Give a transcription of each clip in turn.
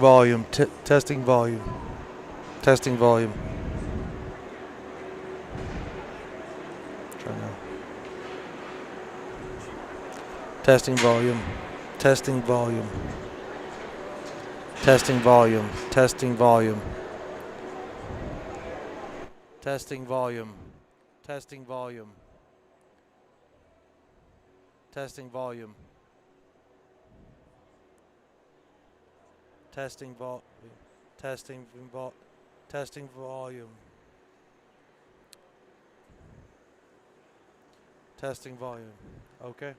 volume. Testing volume. Testing volume. Try now. Testing volume. Testing volume. Testing volume. Testing volume. Testing volume. Testing volume. Testing volume. Testing volume. Testing volume. Testing volume. Okay.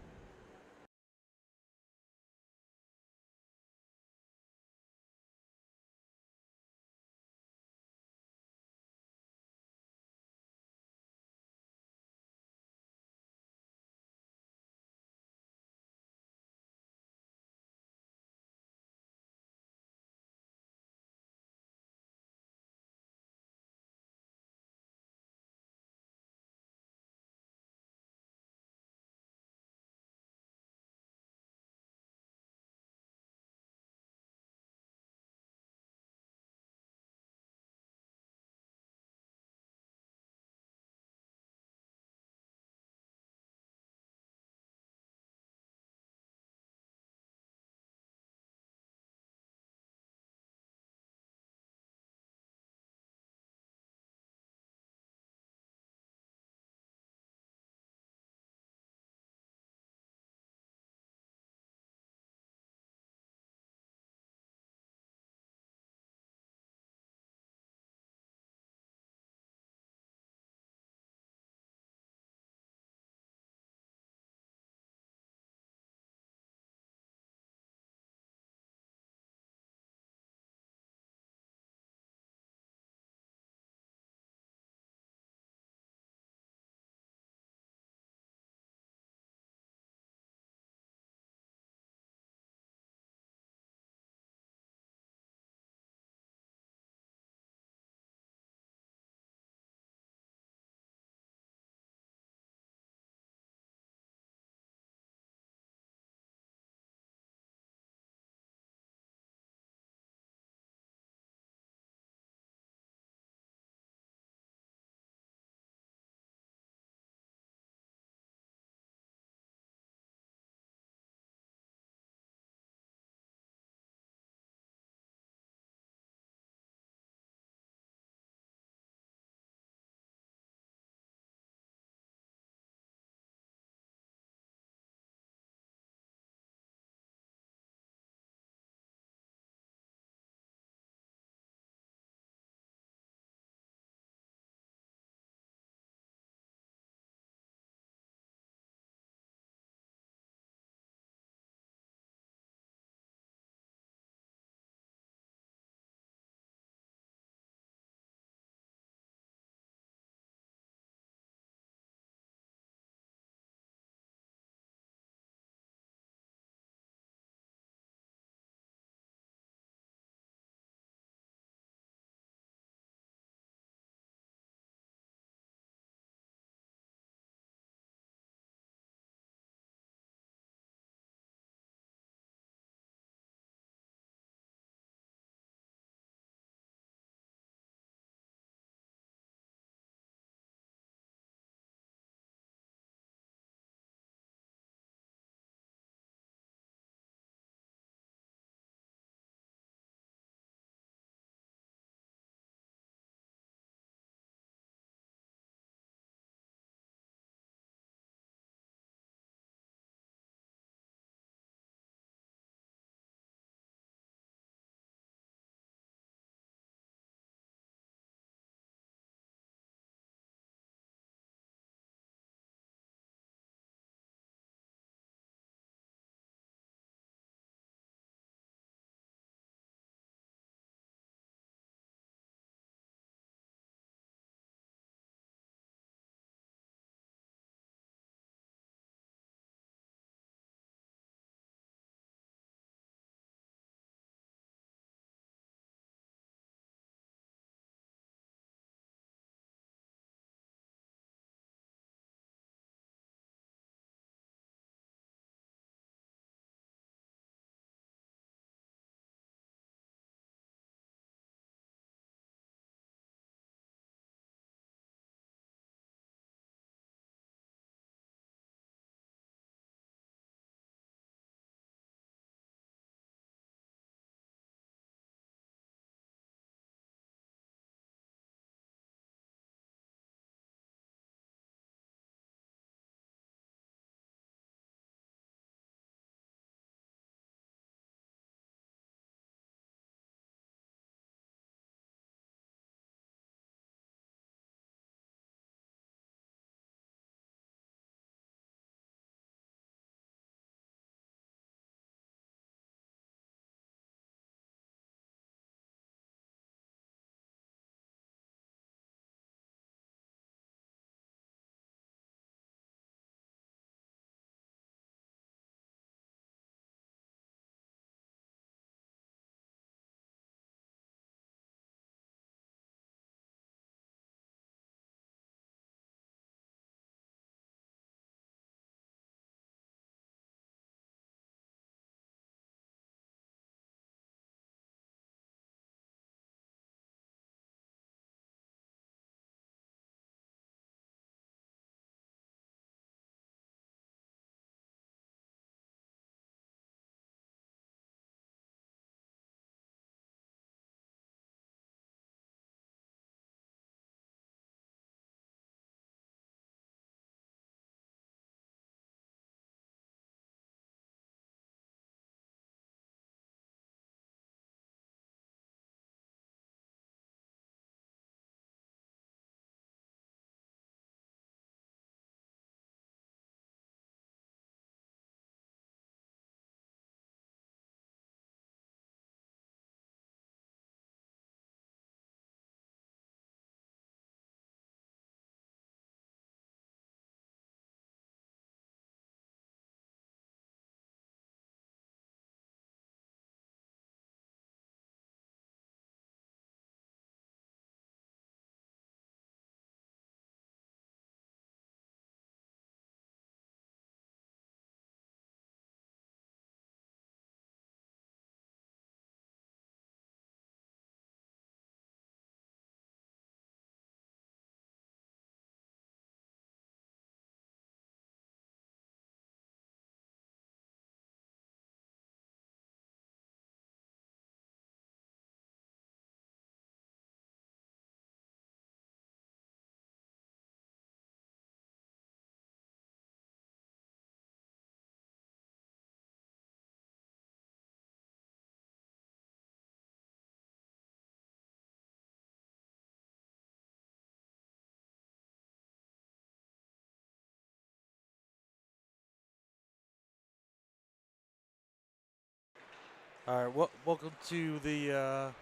All right, welcome to the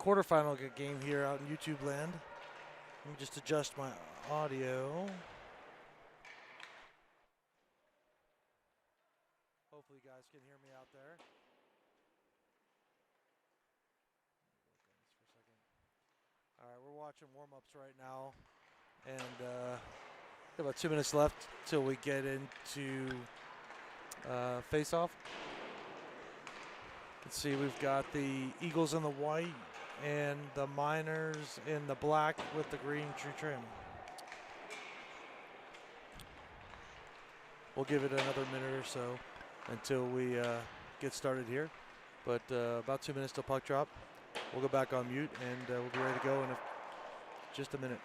quarterfinal game here out in YouTube land. Let me just adjust my audio. Hopefully you guys can hear me out there. All right, we're watching warm-ups right now, and about 2 minutes left till we get into face-off. Let's see, we've got the Eagles in the white and the Miners in the black with the green tree trim. We'll give it another minute or so until we get started here. But about 2 minutes till puck drop. We'll go back on mute and we'll be ready to go in just a minute.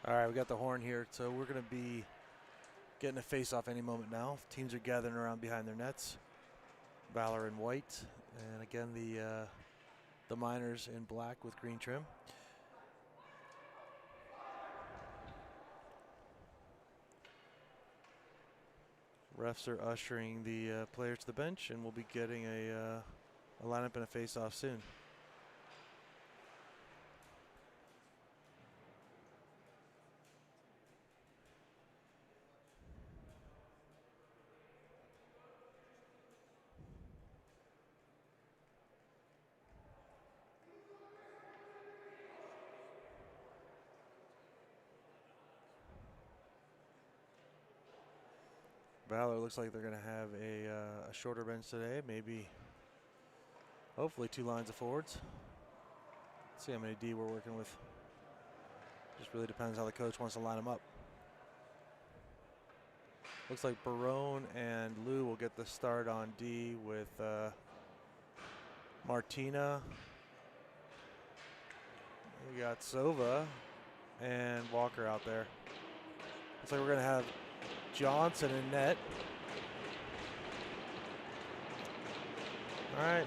All right, we got the horn here, so we're going to be getting a face-off any moment now. Teams are gathering around behind their nets. Valor in white, and again the Miners in black with green trim. Refs are ushering the players to the bench, and we'll be getting a lineup and a face-off soon. Valor looks like they're going to have a shorter bench today, maybe, hopefully 2 lines of forwards. Let's see how many D we're working with. Just really depends how the coach wants to line them up. Looks like Barone and Lou will get the start on D with Martina. We got Sova and Walker out there. Looks like we're going to have Johnson in net. All right.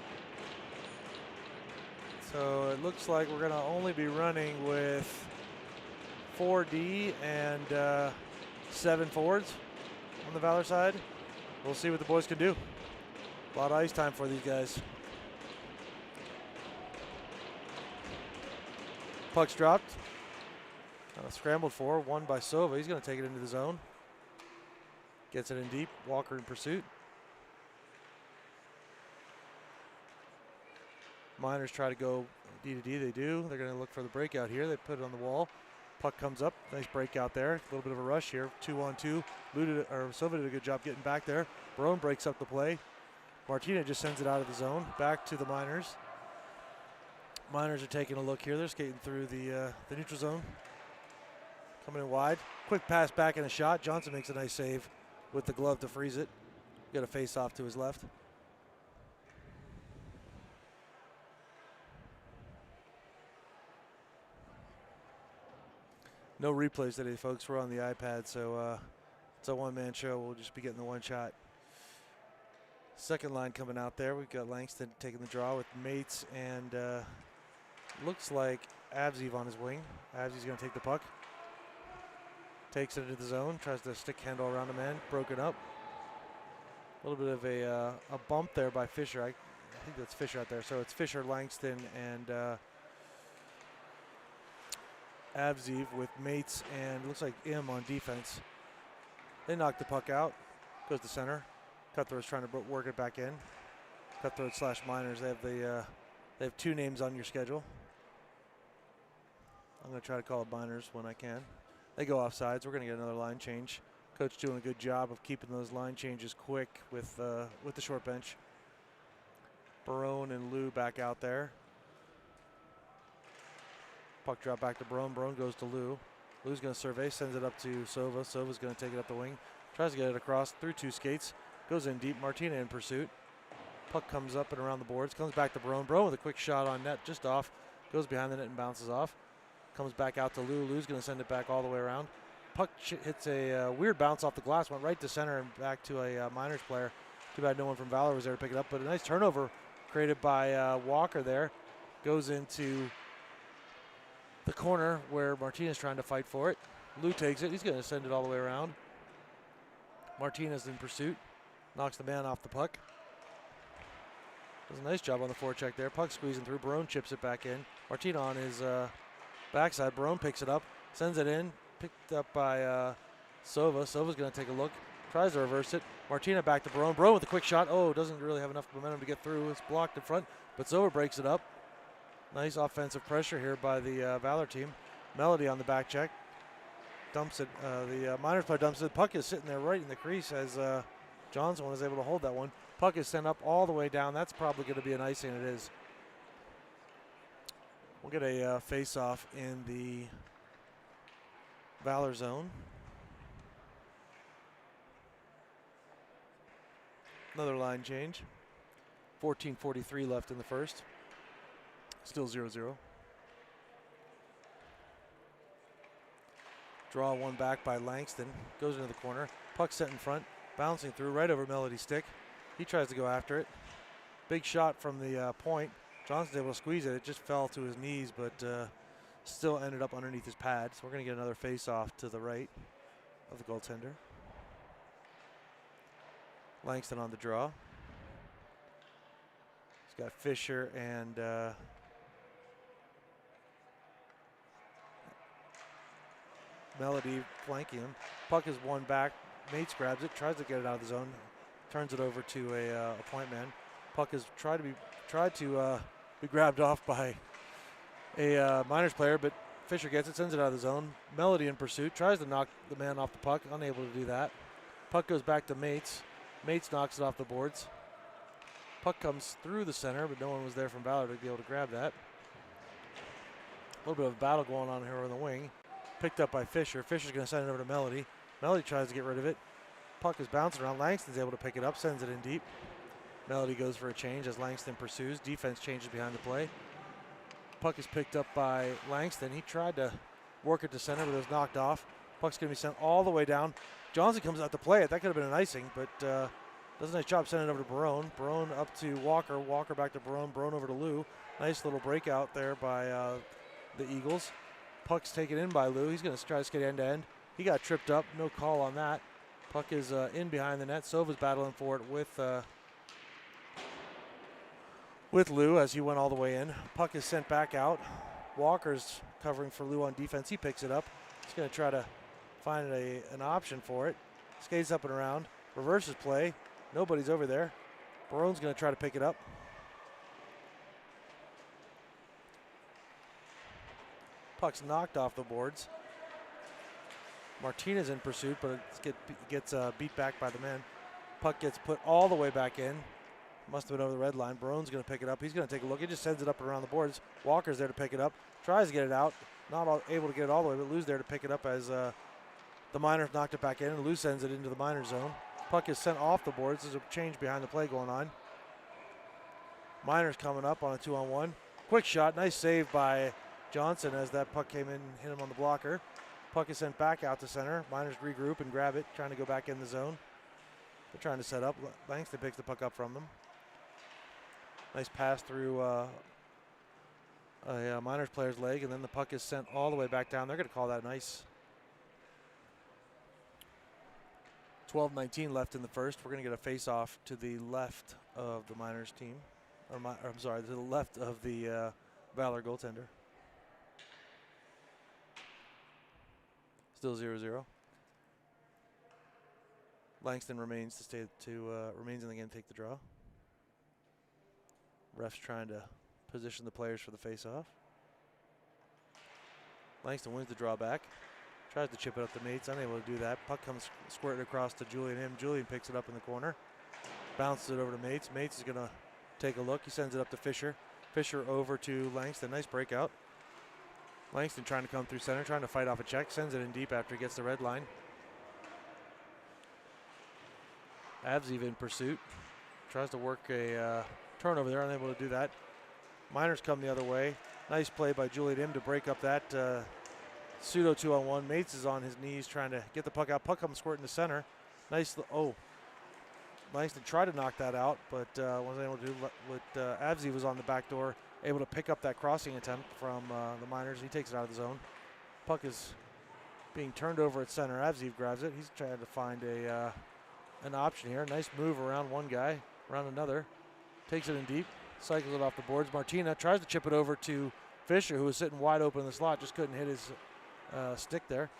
So it looks like we're going to only be running with 4D and 7 forwards on the Valor side. We'll see what the boys can do. A lot of ice time for these guys. Puck's dropped. Scrambled for, won by Sova. He's going to take it into the zone. Gets it in deep. Walker in pursuit. Miners try to go D to D. They do. They're going to look for the breakout here. They put it on the wall. Puck comes up. Nice breakout there. A little bit of a rush here. 2-on-2. Sova did a good job getting back there. Barone breaks up the play. Martinez just sends it out of the zone, back to the Miners. Miners are taking a look here. They're skating through the neutral zone. Coming in wide. Quick pass back and a shot. Johnson makes a nice save with the glove to freeze it. Got a face off to his left. No replays today, folks. We're on the iPad, so it's a one-man show. We'll just be getting the one shot. Second line coming out there. We've got Langston taking the draw with Mates and looks like Avziv on his wing. Avziv's going to take the puck. Takes it into the zone. Tries to stick handle around a man. Broken up. A little bit of a bump there by Fisher. I think that's Fisher out there. So it's Fisher, Langston, and Avziv with Mates and looks like Im on defense. They knock the puck out. Goes to center. Cutthroat's trying to work it back in. Cutthroat / Miners. They have two names on your schedule. I'm going to try to call it Miners when I can. They go off sides. We're going to get another line change. Coach doing a good job of keeping those line changes quick with the short bench. Barone and Lou back out there. Puck drop back to Barone. Barone goes to Lou. Lou's going to survey, sends it up to Sova. Sova's going to take it up the wing. Tries to get it across through two skates. Goes in deep. Martina in pursuit. Puck comes up and around the boards. Comes back to Barone. Barone with a quick shot on net, just off. Goes behind the net and bounces off. Comes back out to Lou. Lou's going to send it back all the way around. Puck hits a weird bounce off the glass. Went right to center and back to a Miners player. Too bad no one from Valor was there to pick it up. But a nice turnover created by Walker there. Goes into the corner where Martinez trying to fight for it. Lou takes it. He's going to send it all the way around. Martinez in pursuit. Knocks the man off the puck. Does a nice job on the forecheck there. Puck squeezing through. Barone chips it back in. Martina on his backside. Barone picks it up. Sends it in. Picked up by Sova. Sova's going to take a look. Tries to reverse it. Martina back to Barone. Barone with a quick shot. Oh, doesn't really have enough momentum to get through. It's blocked in front. But Sova breaks it up. Nice offensive pressure here by the Valor team. Melody on the back check. Dumps it. The Miners player dumps it. Puck is sitting there right in the crease as Johnson was able to hold that one. Puck is sent up all the way down. That's probably going to be an icing. It is. We'll get a face-off in the Valor zone. Another line change. 14:43 left in the first. Still 0-0. Draw one back by Langston. Goes into the corner. Puck set in front. Bouncing through right over Melody's stick. He tries to go after it. Big shot from the point. Johnson's able to squeeze it. It just fell to his knees, but still ended up underneath his pad. So we're going to get another face-off to the right of the goaltender. Langston on the draw. He's got Fisher and Melody flanking him. Puck is won back. Mates grabs it, tries to get it out of the zone, turns it over to a point man. Puck is tried to be grabbed off by a Miners player, but Fisher gets it, sends it out of the zone. Melody in pursuit, tries to knock the man off the puck, unable to do that. Puck goes back to Mates. Mates knocks it off the boards. Puck comes through the center, but no one was there from Valor to be able to grab that. A little bit of a battle going on here on the wing. Picked up by Fisher. Fisher's going to send it over to Melody. Melody tries to get rid of it. Puck is bouncing around. Langston's able to pick it up, sends it in deep. Melody goes for a change as Langston pursues. Defense changes behind the play. Puck is picked up by Langston. He tried to work it to center, but it was knocked off. Puck's going to be sent all the way down. Johnson comes out to play it. That could have been an icing, but does a nice job sending it over to Barone. Barone up to Walker. Walker back to Barone. Barone over to Lou. Nice little breakout there by the Eagles. Puck's taken in by Lou. He's going to try to skate end-to-end. He got tripped up. No call on that. Puck is in behind the net. Sova's battling for it with Lou as he went all the way in. Puck is sent back out. Walker's covering for Lou on defense. He picks it up. He's going to try to find an option for it. Skates up and around. Reverses play. Nobody's over there. Barone's going to try to pick it up. Puck's knocked off the boards. Martinez in pursuit, but it gets beat back by the men. Puck gets put all the way back in. Must have been over the red line. Barone's going to pick it up. He's going to take a look. He just sends it up and around the boards. Walker's there to pick it up. Tries to get it out. Not able to get it all the way, but Lou's there to pick it up as the Miners knocked it back in, and Lou sends it into the Miners zone. Puck is sent off the boards. There's a change behind the play going on. Miners coming up on a 2-on-1. Quick shot. Nice save by Johnson as that puck came in and hit him on the blocker. Puck is sent back out to center. Miners regroup and grab it, trying to go back in the zone. They're trying to set up. Langston picks the puck up from them. Nice pass through a Miners player's leg, and then the puck is sent all the way back down. They're going to call that nice. 12:19 left in the first. We're going to get a face-off to the left of the Miners team. I'm sorry, to the left of the Valor goaltender. Still 0-0. Langston remains remains in the game to take the draw. Ref's trying to position the players for the face-off. Langston wins the draw back. Tries to chip it up to Mates, unable to do that. Puck comes squirted across to Julian M. Julian picks it up in the corner. Bounces it over to Mates. Mates is going to take a look. He sends it up to Fisher. Fisher over to Langston. Nice breakout. Langston trying to come through center, trying to fight off a check. Sends it in deep after he gets the red line. Avziv in pursuit. Tries to work a turnover there, unable to do that. Miners come the other way. Nice play by Julian M to break up that pseudo 2-on-1. Mates is on his knees trying to get the puck out. Puck comes squirting to center. Nice. Langston tried to knock that out, but wasn't able to do what Avzi was on the back door, able to pick up that crossing attempt from the Miners. He takes it out of the zone. Puck is being turned over at center. Avzi grabs it. He's trying to find an option here. Nice move around one guy, around another. Takes it in deep, cycles it off the boards. Martina tries to chip it over to Fisher, who was sitting wide open in the slot, just couldn't hit his stick there.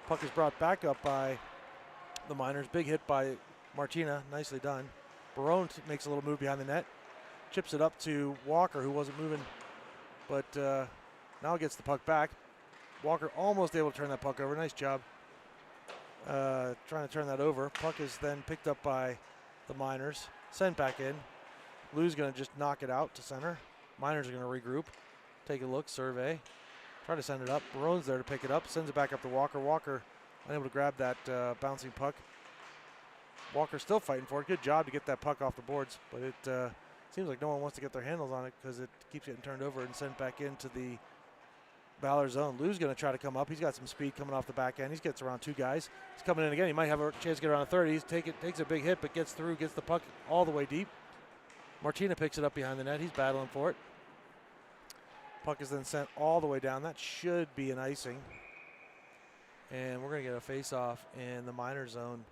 Puck is brought back up by the Miners. Big hit by Martina, nicely done. Barone makes a little move behind the net, chips it up to Walker, who wasn't moving, but now gets the puck back. Walker almost able to turn that puck over. Nice job trying to turn that over. Puck is then picked up by the Miners, sent back in. Lou's going to just knock it out to center. Miners are going to regroup, take a look, survey, try to send it up. Barone's there to pick it up, sends it back up to Walker. Walker unable to grab that bouncing puck. Walker still fighting for it. Good job to get that puck off the boards, but it seems like no one wants to get their handles on it because it keeps getting turned over and sent back into the Valor zone. Lou's going to try to come up. He's got some speed coming off the back end. He gets around two guys. He's coming in again. He might have a chance to get around a third. He takes a big hit, but gets through, gets the puck all the way deep. Martina picks it up behind the net. He's battling for it. Puck is then sent all the way down. That should be an icing. And we're going to get a face-off in the Minor zone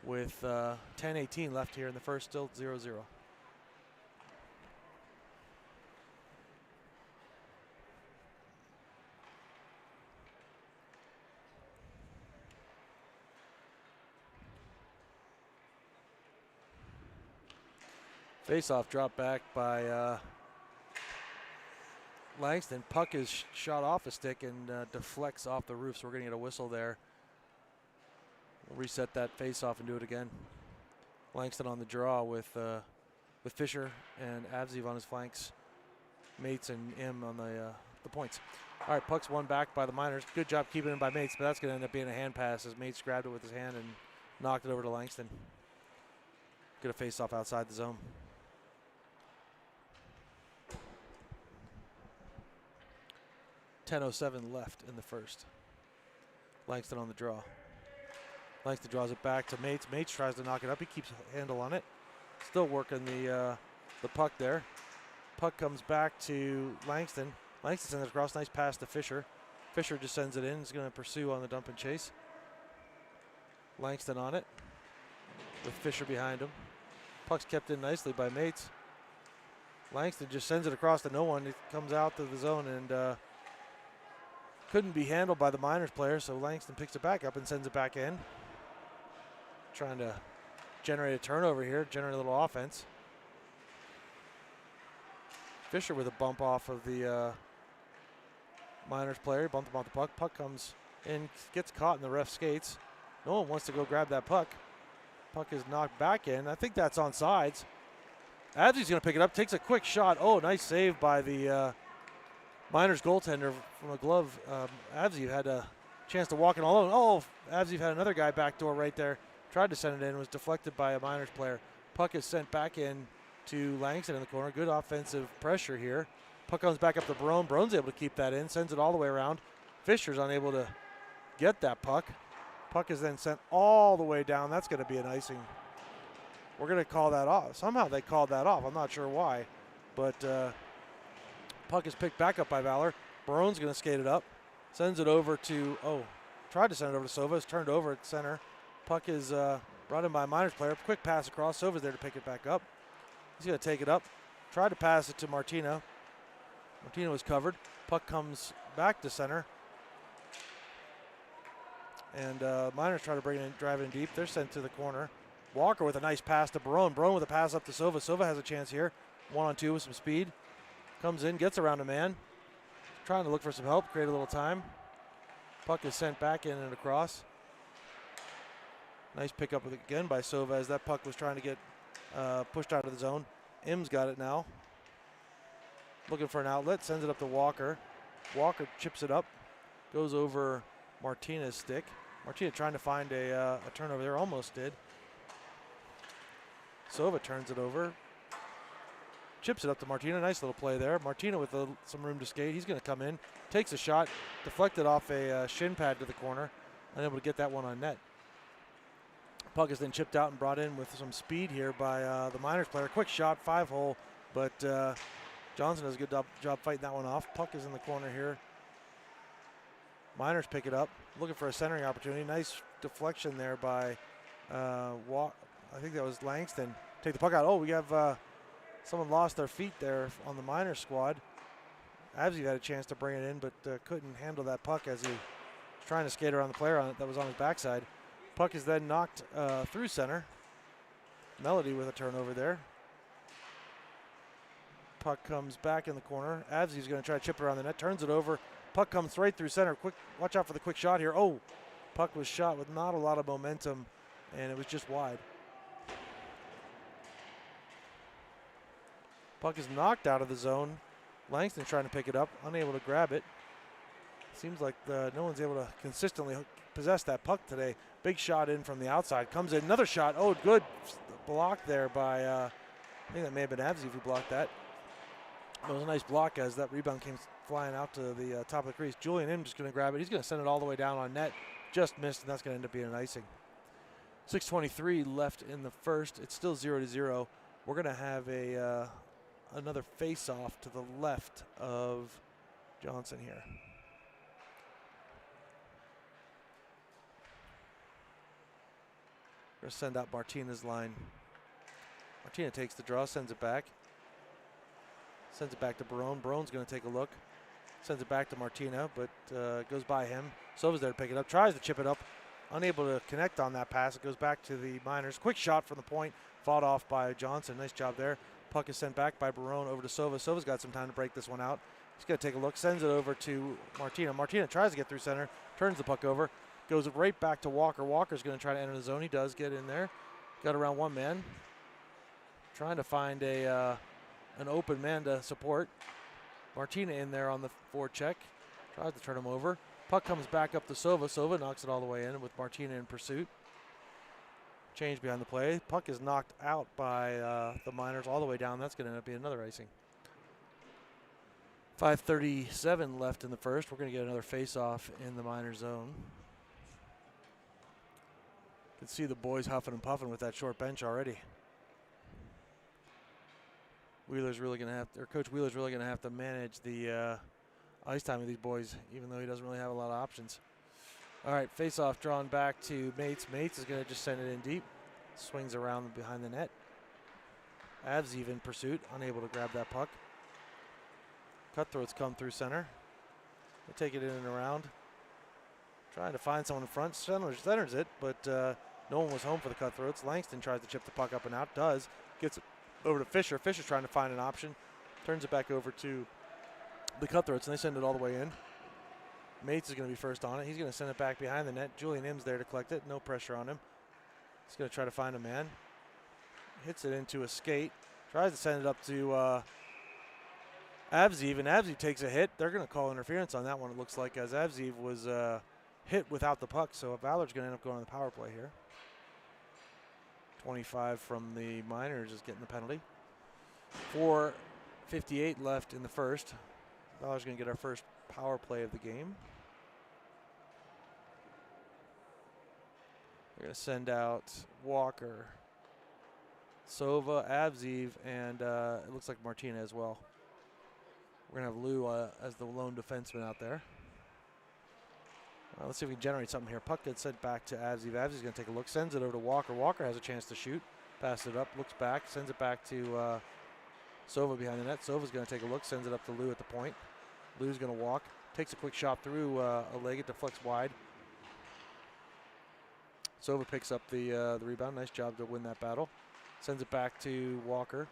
with 10:18 left here in the first, still 0-0. Face-off drop back by Langston. Puck is shot off a stick and deflects off the roof, so we're going to get a whistle there. We'll reset that face-off and do it again. Langston on the draw with Fisher and Avziv on his flanks. Mates and M on the points. All right, puck's won back by the Miners. Good job keeping it by Mates, but that's going to end up being a hand pass as Mates grabbed it with his hand and knocked it over to Langston. Get a face-off outside the zone. .07 left in the first. Langston on the draw. Langston draws it back to Mates. Mates tries to knock it up. He keeps a handle on it. Still working the puck there. Puck comes back to Langston. Langston sends it across. Nice pass to Fisher. Fisher just sends it in. He's going to pursue on the dump and chase. Langston on it with Fisher behind him. Puck's kept in nicely by Mates. Langston just sends it across to no one. It comes out to the zone and couldn't be handled by the Miners player, so Langston picks it back up and sends it back in. Trying to generate a turnover here, generate a little offense. Fisher with a bump off of the Miners player, bumped him off the puck. Puck comes in, gets caught in the ref skates. No one wants to go grab that puck. Puck is knocked back in. I think that's on sides. Absey's going to pick it up, takes a quick shot. Oh, nice save by the Miners goaltender from a glove. Absey had a chance to walk in all alone. Oh, Absey had another guy backdoor right there. Tried to send it in, was deflected by a Miners player. Puck is sent back in to Langston in the corner. Good offensive pressure here. Puck comes back up to Barone. Barone's able to keep that in, sends it all the way around. Fisher's unable to get that puck. Puck is then sent all the way down. That's going to be an icing. We're going to call that off. Somehow they called that off. I'm not sure why. But puck is picked back up by Valor. Barone's going to skate it up. Sends it over to, tried to send it over to Sova. It's turned over at center. Puck is brought in by a Miners player. Quick pass across. Sova's there to pick it back up. He's going to take it up. Tried to pass it to Martina. Martina was covered. Puck comes back to center. And Miners try to bring it in, drive it in deep. They're sent to the corner. Walker with a nice pass to Barone. Barone with a pass up to Sova. Sova has a chance here. 1-on-2 with some speed. Comes in, gets around a man. Trying to look for some help, create a little time. Puck is sent back in and across. Nice pickup again by Sova as that puck was trying to get pushed out of the zone. Im's got it now. Looking for an outlet, sends it up to Walker. Walker chips it up, goes over Martina's stick. Martina trying to find a turnover there, almost did. Sova turns it over. Chips it up to Martina. Nice little play there. Martina with some room to skate. He's going to come in. Takes a shot. Deflected off a shin pad to the corner. Unable to get that one on net. Puck is then chipped out and brought in with some speed here by the Miners player. Quick shot, 5-hole. But Johnson does a good job fighting that one off. Puck is in the corner here. Miners pick it up. Looking for a centering opportunity. Nice deflection there by I think that was Langston. Take the puck out. Oh, we have someone lost their feet there on the Miners squad. Absey had a chance to bring it in, but couldn't handle that puck as he was trying to skate around the player on it that was on his backside. Puck is then knocked through center. Melody with a turnover there. Puck comes back in the corner. Absey's going to try to chip it around the net. Turns it over. Puck comes right through center. Quick, watch out for the quick shot here. Oh, puck was shot with not a lot of momentum, and it was just wide. Puck is knocked out of the zone. Langston's trying to pick it up, unable to grab it. Seems like no one's able to consistently possess that puck today. Big shot in from the outside. Comes in, another shot. Oh, good block there by, I think that may have been Absey who blocked that. It was a nice block as that rebound came flying out to the top of the crease. Julian Im just going to grab it. He's going to send it all the way down on net. Just missed, and that's going to end up being an icing. 6:23 left in the first. It's still 0-0. We're going to have another face-off to the left of Johnson here. We're going to send out Martina's line. Martina takes the draw, sends it back. Sends it back to Barone. Barone's going to take a look. Sends it back to Martina, but goes by him. Sova's there to pick it up. Tries to chip it up. Unable to connect on that pass. It goes back to the Miners. Quick shot from the point. Fought off by Johnson. Nice job there. Puck is sent back by Barone over to Sova. Sova's got some time to break this one out. He's going to take a look. Sends it over to Martina. Martina tries to get through center. Turns the puck over. Goes right back to Walker. Walker's going to try to enter the zone. He does get in there. Got around one man. Trying to find an open man to support. Martina in there on the forecheck. Tries to turn him over. Puck comes back up to Sova. Sova knocks it all the way in with Martina in pursuit. Change behind the play. Puck is knocked out by the Miners all the way down. That's going to end up being another icing. 5:37 left in the first. We're going to get another face-off in the Miners zone. You can see the boys huffing and puffing with that short bench already. Wheeler's really going to have, or Coach Wheeler's really going to have to manage the ice time of these boys, even though he doesn't really have a lot of options. All right, face-off drawn back to Mates. Mates is going to just send it in deep. Swings around behind the net. Avs in pursuit, unable to grab that puck. Cutthroats come through center. They take it in and around. Trying to find someone in front. Centers it, but no one was home for the Cutthroats. Langston tries to chip the puck up and out. Does. Gets it over to Fisher. Fisher's trying to find an option. Turns it back over to the Cutthroats, and they send it all the way in. Mates is going to be first on it. He's going to send it back behind the net. Julian Im's there to collect it. No pressure on him. He's going to try to find a man. Hits it into a skate. Tries to send it up to Avziv, and Avziv takes a hit. They're going to call interference on that one, it looks like, as Avziv was hit without the puck. So Valor's going to end up going on the power play here. 25 from the Miners is getting the penalty. 4:58 left in the first. Valor's going to get our first power play of the game. We're going to send out Walker, Sova, Avziv, and it looks like Martina as well. We're going to have Lou as the lone defenseman out there. Let's see if we can generate something here. Puck gets sent back to Avziv. Avziv's going to take a look, sends it over to Walker. Walker has a chance to shoot. Passes it up, looks back, sends it back to Sova behind the net. Sova's going to take a look, sends it up to Lou at the point. Lou's going to walk, takes a quick shot through a leg, it deflects wide. Sova picks up the rebound. Nice job to win that battle. Sends it back to Walker.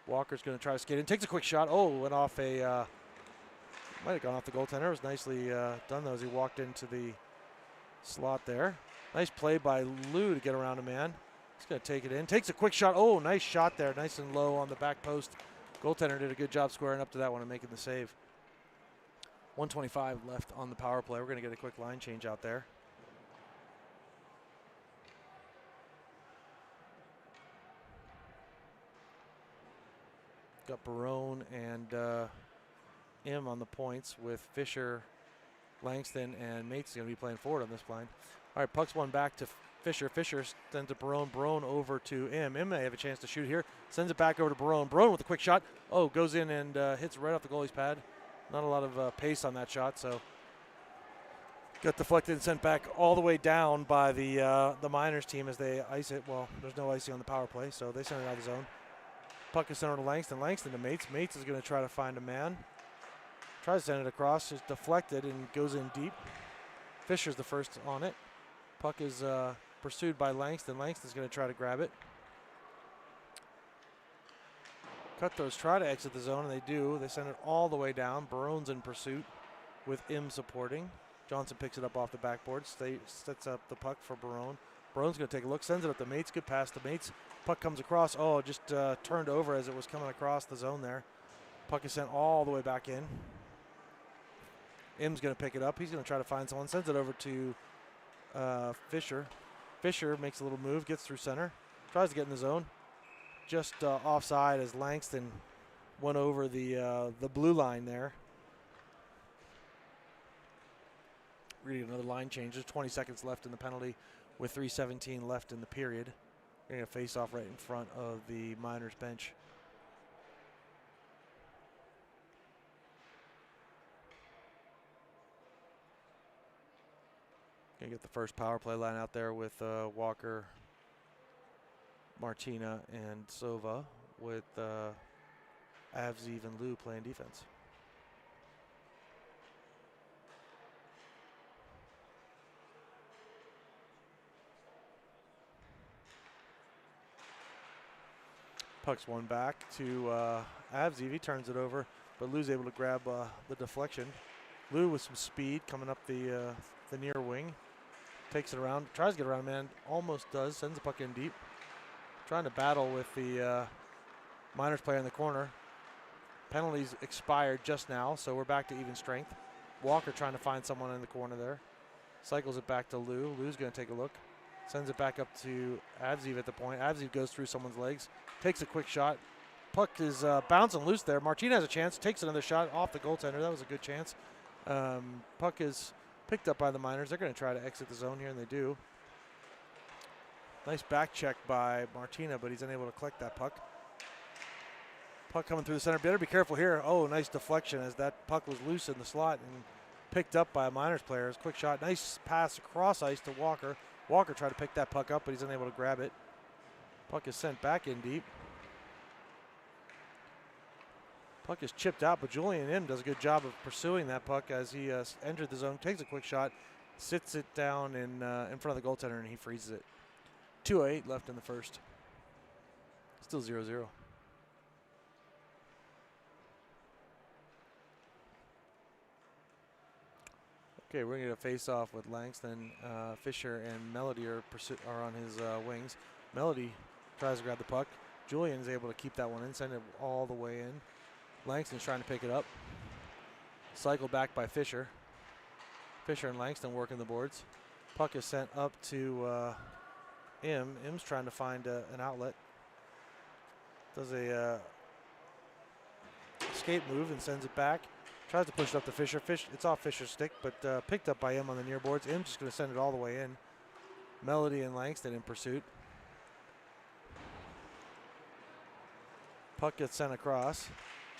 Walker's going to try to skate in. Takes a quick shot. Oh, went off a... might have gone off the goaltender. It was nicely done, though, as he walked into the slot there. Nice play by Lou to get around a man. He's going to take it in. Takes a quick shot. Oh, nice shot there. Nice and low on the back post. Goaltender did a good job squaring up to that one and making the save. 1:25 left on the power play. We're going to get a quick line change out there. Got Barone and M on the points with Fisher, Langston, and Mates going to be playing forward on this line. All right, puck's one back to Fisher. Fisher sends to Barone. Barone over to M. M may have a chance to shoot here. Sends it back over to Barone. Barone with a quick shot. Oh, goes in and hits right off the goalie's pad. Not a lot of pace on that shot, so got deflected and sent back all the way down by the Miners team as they ice it. Well, there's no icing on the power play, so they send it out of the zone. Puck is sent over to Langston. Langston to Mates. Mates is going to try to find a man. Tries to send it across. It's deflected and goes in deep. Fisher's the first on it. Puck is pursued by Langston. Langston's going to try to grab it. Cutthroats try to exit the zone, and they do. They send it all the way down. Barone's in pursuit with M supporting. Johnson picks it up off the backboard. Sets up the puck for Barone. Barone's going to take a look. Sends it up to Mates. Good pass to Mates. Puck comes across. Oh, just turned over as it was coming across the zone there. Puck is sent all the way back in. M's going to pick it up. He's going to try to find someone. Sends it over to Fisher. Fisher makes a little move. Gets through center. Tries to get in the zone. Just offside as Langston went over the blue line there. Reading another line change. There's 20 seconds left in the penalty with 3:17 left in the period. We're going to face off right in front of the Miners bench. Going to get the first power play line out there with Walker, Martina, and Sova, with Avziv and Lou playing defense. Puck's one back to Avziv. He turns it over, but Lou's able to grab the deflection. Lou with some speed coming up the near wing. Takes it around, tries to get around a man, almost does, sends the puck in deep. Trying to battle with the Miners player in the corner. Penalties expired just now, so we're back to even strength. Walker trying to find someone in the corner there. Cycles it back to Lou. Lou's going to take a look. Sends it back up to Avziv at the point. Avziv goes through someone's legs. Takes a quick shot. Puck is bouncing loose there. Martina has a chance. Takes another shot off the goaltender. That was a good chance. Puck is picked up by the Miners. They're going to try to exit the zone here, and they do. Nice back check by Martina, but he's unable to collect that puck. Puck coming through the center. Better be careful here. Oh, nice deflection as that puck was loose in the slot and picked up by a Miners player. Quick shot. Nice pass across ice to Walker. Walker tried to pick that puck up, but he's unable to grab it. Puck is sent back in deep. Puck is chipped out, but Julian M does a good job of pursuing that puck as he entered the zone, takes a quick shot, sits it down in front of the goaltender, and he freezes it. 2:08 left in the first. Still 0-0. Okay, we're going to get a face-off with Langston. Fisher and Melody are on his wings. Melody tries to grab the puck. Julian is able to keep that one in, send it all the way in. Langston's trying to pick it up. Cycled back by Fisher. Fisher and Langston working the boards. Puck is sent up to Im. Im's trying to find an outlet. Does a escape move and sends it back. Tries to push it up to Fisher. It's off Fisher's stick, but picked up by Im on the near boards. Im's just going to send it all the way in. Melody and Langston in pursuit. Puck gets sent across.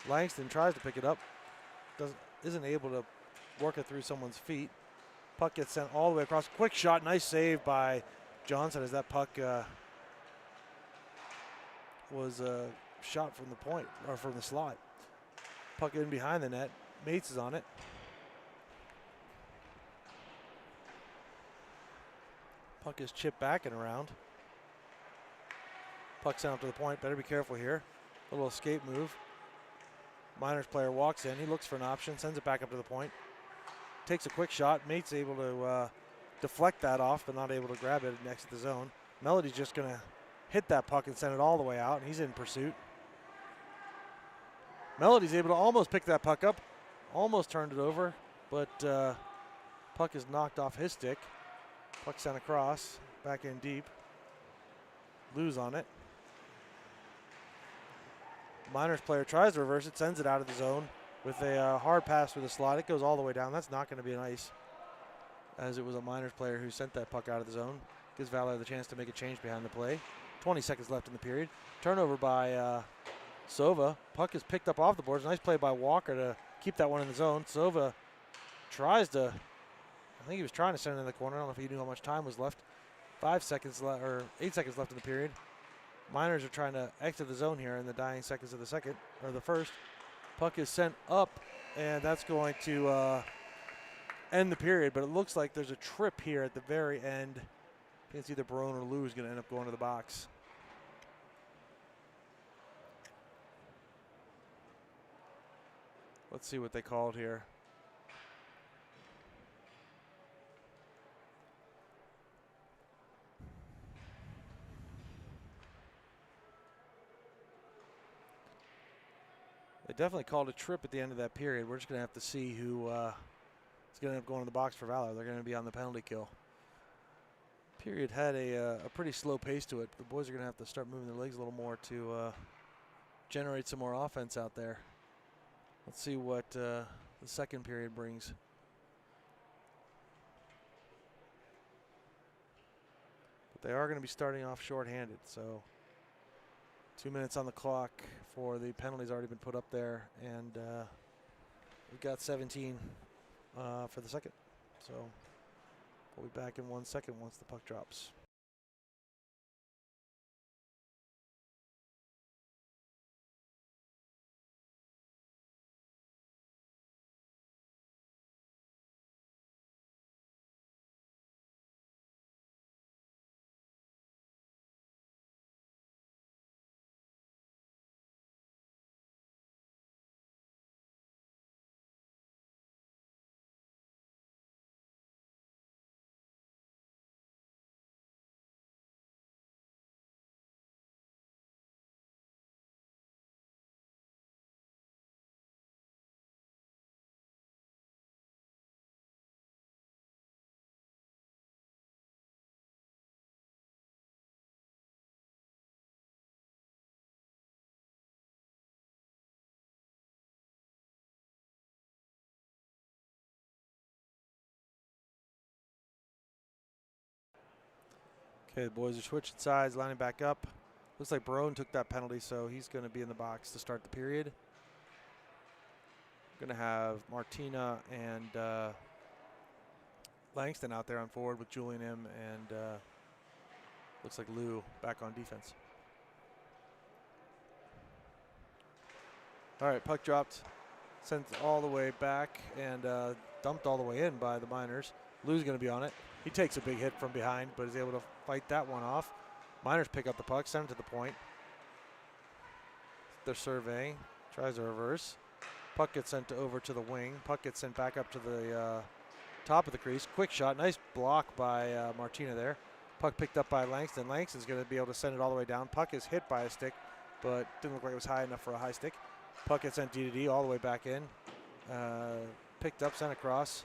Langston tries to pick it up. Isn't able to work it through someone's feet. Puck gets sent all the way across. Quick shot. Nice save by Johnson as that puck was shot from the point, or from the slot. Puck in behind the net. Mates is on it. Puck is chipped back and around. Puck sent up to the point. Better be careful here. A little escape move. Miners player walks in. He looks for an option. Sends it back up to the point. Takes a quick shot. Mate's able to deflect that off, but not able to grab it next to the zone. Melody's just going to hit that puck and send it all the way out, and he's in pursuit. Melody's able to almost pick that puck up. Almost turned it over, but puck is knocked off his stick. Puck sent across, back in deep. Lose on it. Miners player tries to reverse it, sends it out of the zone with a hard pass through the slot. It goes all the way down. That's not going to be nice, as it was a Miners player who sent that puck out of the zone. Gives Valor the chance to make a change behind the play. 20 seconds left in the period. Turnover by Sova. Puck is picked up off the boards. Nice play by Walker to keep that one in the zone. Sova tries to, I think he was trying to send it in the corner. I don't know if he knew how much time was left. 8 seconds left in the period. Miners are trying to exit the zone here in the dying seconds of the second, or the first. Puck is sent up, and that's going to end the period, but it looks like there's a trip here at the very end. I think it's either Barone or Lou is going to end up going to the box. Let's see what they called here. They definitely called a trip at the end of that period. We're just going to have to see who is going to end up going to the box for Valor. They're going to be on the penalty kill. Period had a pretty slow pace to it. The boys are going to have to start moving their legs a little more to generate some more offense out there. Let's see what the second period brings. But they are going to be starting off shorthanded, so 2 minutes on the clock for the penalties already been put up there, and we've got 17 for the second. So we'll be back in 1 second once the puck drops. Okay, the boys are switching sides, lining back up. Looks like Barone took that penalty, so he's going to be in the box to start the period. Going to have Martina and Langston out there on forward with Julian M. and looks like Lou back on defense. All right, puck dropped, sent all the way back, and dumped all the way in by the Miners. Lou's going to be on it. He takes a big hit from behind, but is able to fight that one off. Miners pick up the puck, send it to the point. They're surveying, tries a reverse. Puck gets sent over to the wing. Puck gets sent back up to the top of the crease. Quick shot, nice block by Martina there. Puck picked up by Langston. Langston's going to be able to send it all the way down. Puck is hit by a stick, but didn't look like it was high enough for a high stick. Puck gets sent D to D all the way back in. Picked up, sent across.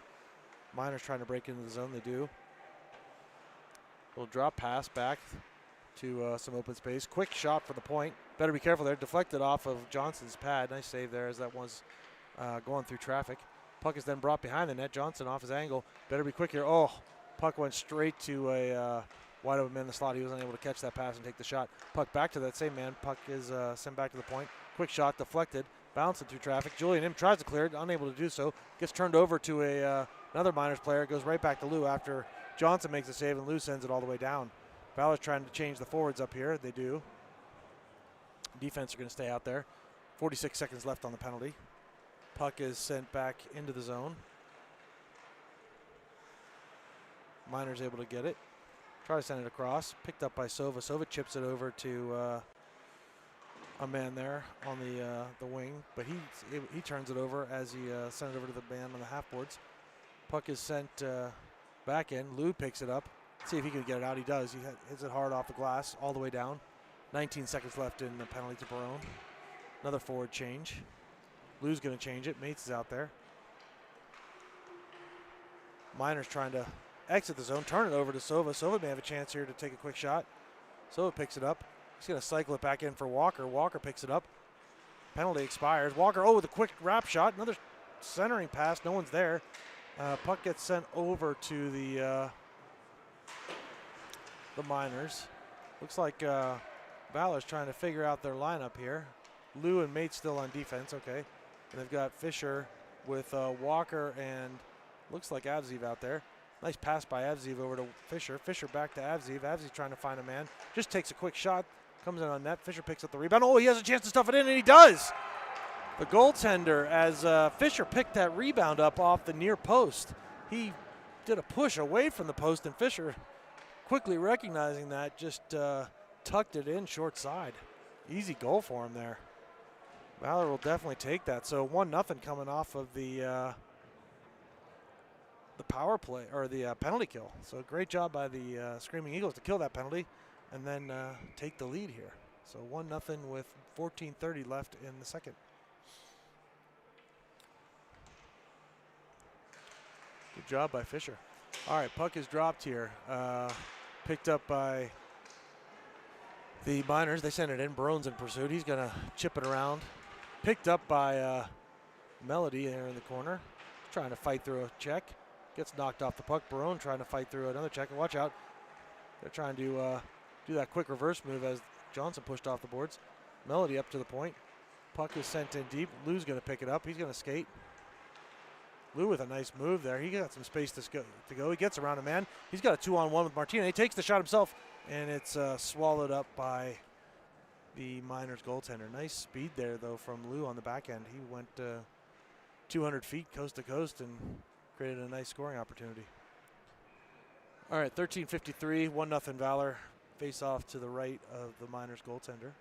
Miners trying to break into the zone. They do. Little drop pass back to some open space. Quick shot for the point. Better be careful there. Deflected off of Johnson's pad. Nice save there as that was going through traffic. Puck is then brought behind the net. Johnson off his angle. Better be quick here. Oh, puck went straight to a wide open man in the slot. He was unable to catch that pass and take the shot. Puck back to that same man. Puck is sent back to the point. Quick shot, deflected, bouncing through traffic. Julian Im tries to clear it, unable to do so. Gets turned over to another Miners player. It goes right back to Lou after Johnson makes a save and Lou sends it all the way down. Valor's trying to change the forwards up here. They do. Defense are going to stay out there. 46 seconds left on the penalty. Puck is sent back into the zone. Miners able to get it. Try to send it across. Picked up by Sova. Sova chips it over to a man there on the wing, but he turns it over as he sends it over to the man on the half boards. Puck is sent back in. Lou picks it up. See if he can get it out. He does. He hits it hard off the glass all the way down. 19 seconds left in the penalty to Barone. Another forward change. Lou's going to change it. Mates is out there. Miners trying to exit the zone. Turn it over to Sova. Sova may have a chance here to take a quick shot. Sova picks it up. He's going to cycle it back in for Walker. Walker picks it up. Penalty expires. Walker, with a quick wrap shot. Another centering pass. No one's there. Puck gets sent over to the Miners. Looks like Valor's trying to figure out their lineup here. Lou and Mate still on defense. Okay. And they've got Fisher with Walker and looks like Avziv out there. Nice pass by Avziv over to Fisher. Fisher back to Avziv. Avziv trying to find a man. Just takes a quick shot. Comes in on net. Fisher picks up the rebound. Oh, he has a chance to stuff it in, and he does. The goaltender, as Fisher picked that rebound up off the near post. He did a push away from the post, and Fisher, quickly recognizing that, just tucked it in short side. Easy goal for him there. Valor will definitely take that. So 1-0 coming off of the power play, or the penalty kill. So great job by the Screaming Eagles to kill that penalty and then take the lead here. So 1-0 with 14:30 left in the second. Good job by Fisher. All right, puck is dropped here. Picked up by the Miners. They send it in. Barone's in pursuit. He's going to chip it around. Picked up by Melody there in the corner. Trying to fight through a check. Gets knocked off the puck. Barone trying to fight through another check. And watch out. They're trying to do that quick reverse move as Johnson pushed off the boards. Melody up to the point. Puck is sent in deep. Lou's going to pick it up. He's going to skate. Lou with a nice move there. He got some space to go. He gets around a man. He's got a 2-on-1 with Martina. He takes the shot himself, and it's swallowed up by the Miners goaltender. Nice speed there, though, from Lou on the back end. He went 200 feet coast to coast and created a nice scoring opportunity. All right, 13:53, 1-0 Valor. Face off to the right of the Miners goaltender.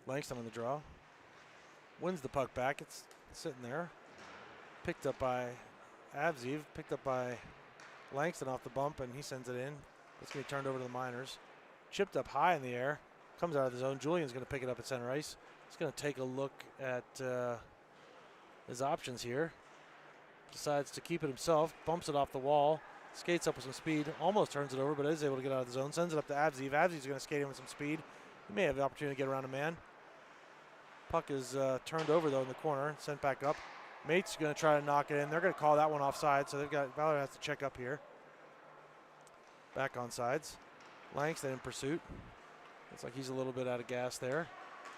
Langston on the draw. Wins the puck back. It's sitting there. Picked up by Avziv. Picked up by Langston off the bump, and he sends it in. It's going to be turned over to the Miners. Chipped up high in the air. Comes out of the zone. Julian's going to pick it up at center ice. He's going to take a look at his options here. Decides to keep it himself. Bumps it off the wall. Skates up with some speed. Almost turns it over, but is able to get out of the zone. Sends it up to Avziv. Avziv's going to skate in with some speed. He may have the opportunity to get around a man. Puck is turned over, though, in the corner. Sent back up. Mate's going to try to knock it in. They're going to call that one offside, so Valor has to check up here. Back on sides. Langston in pursuit. Looks like he's a little bit out of gas there.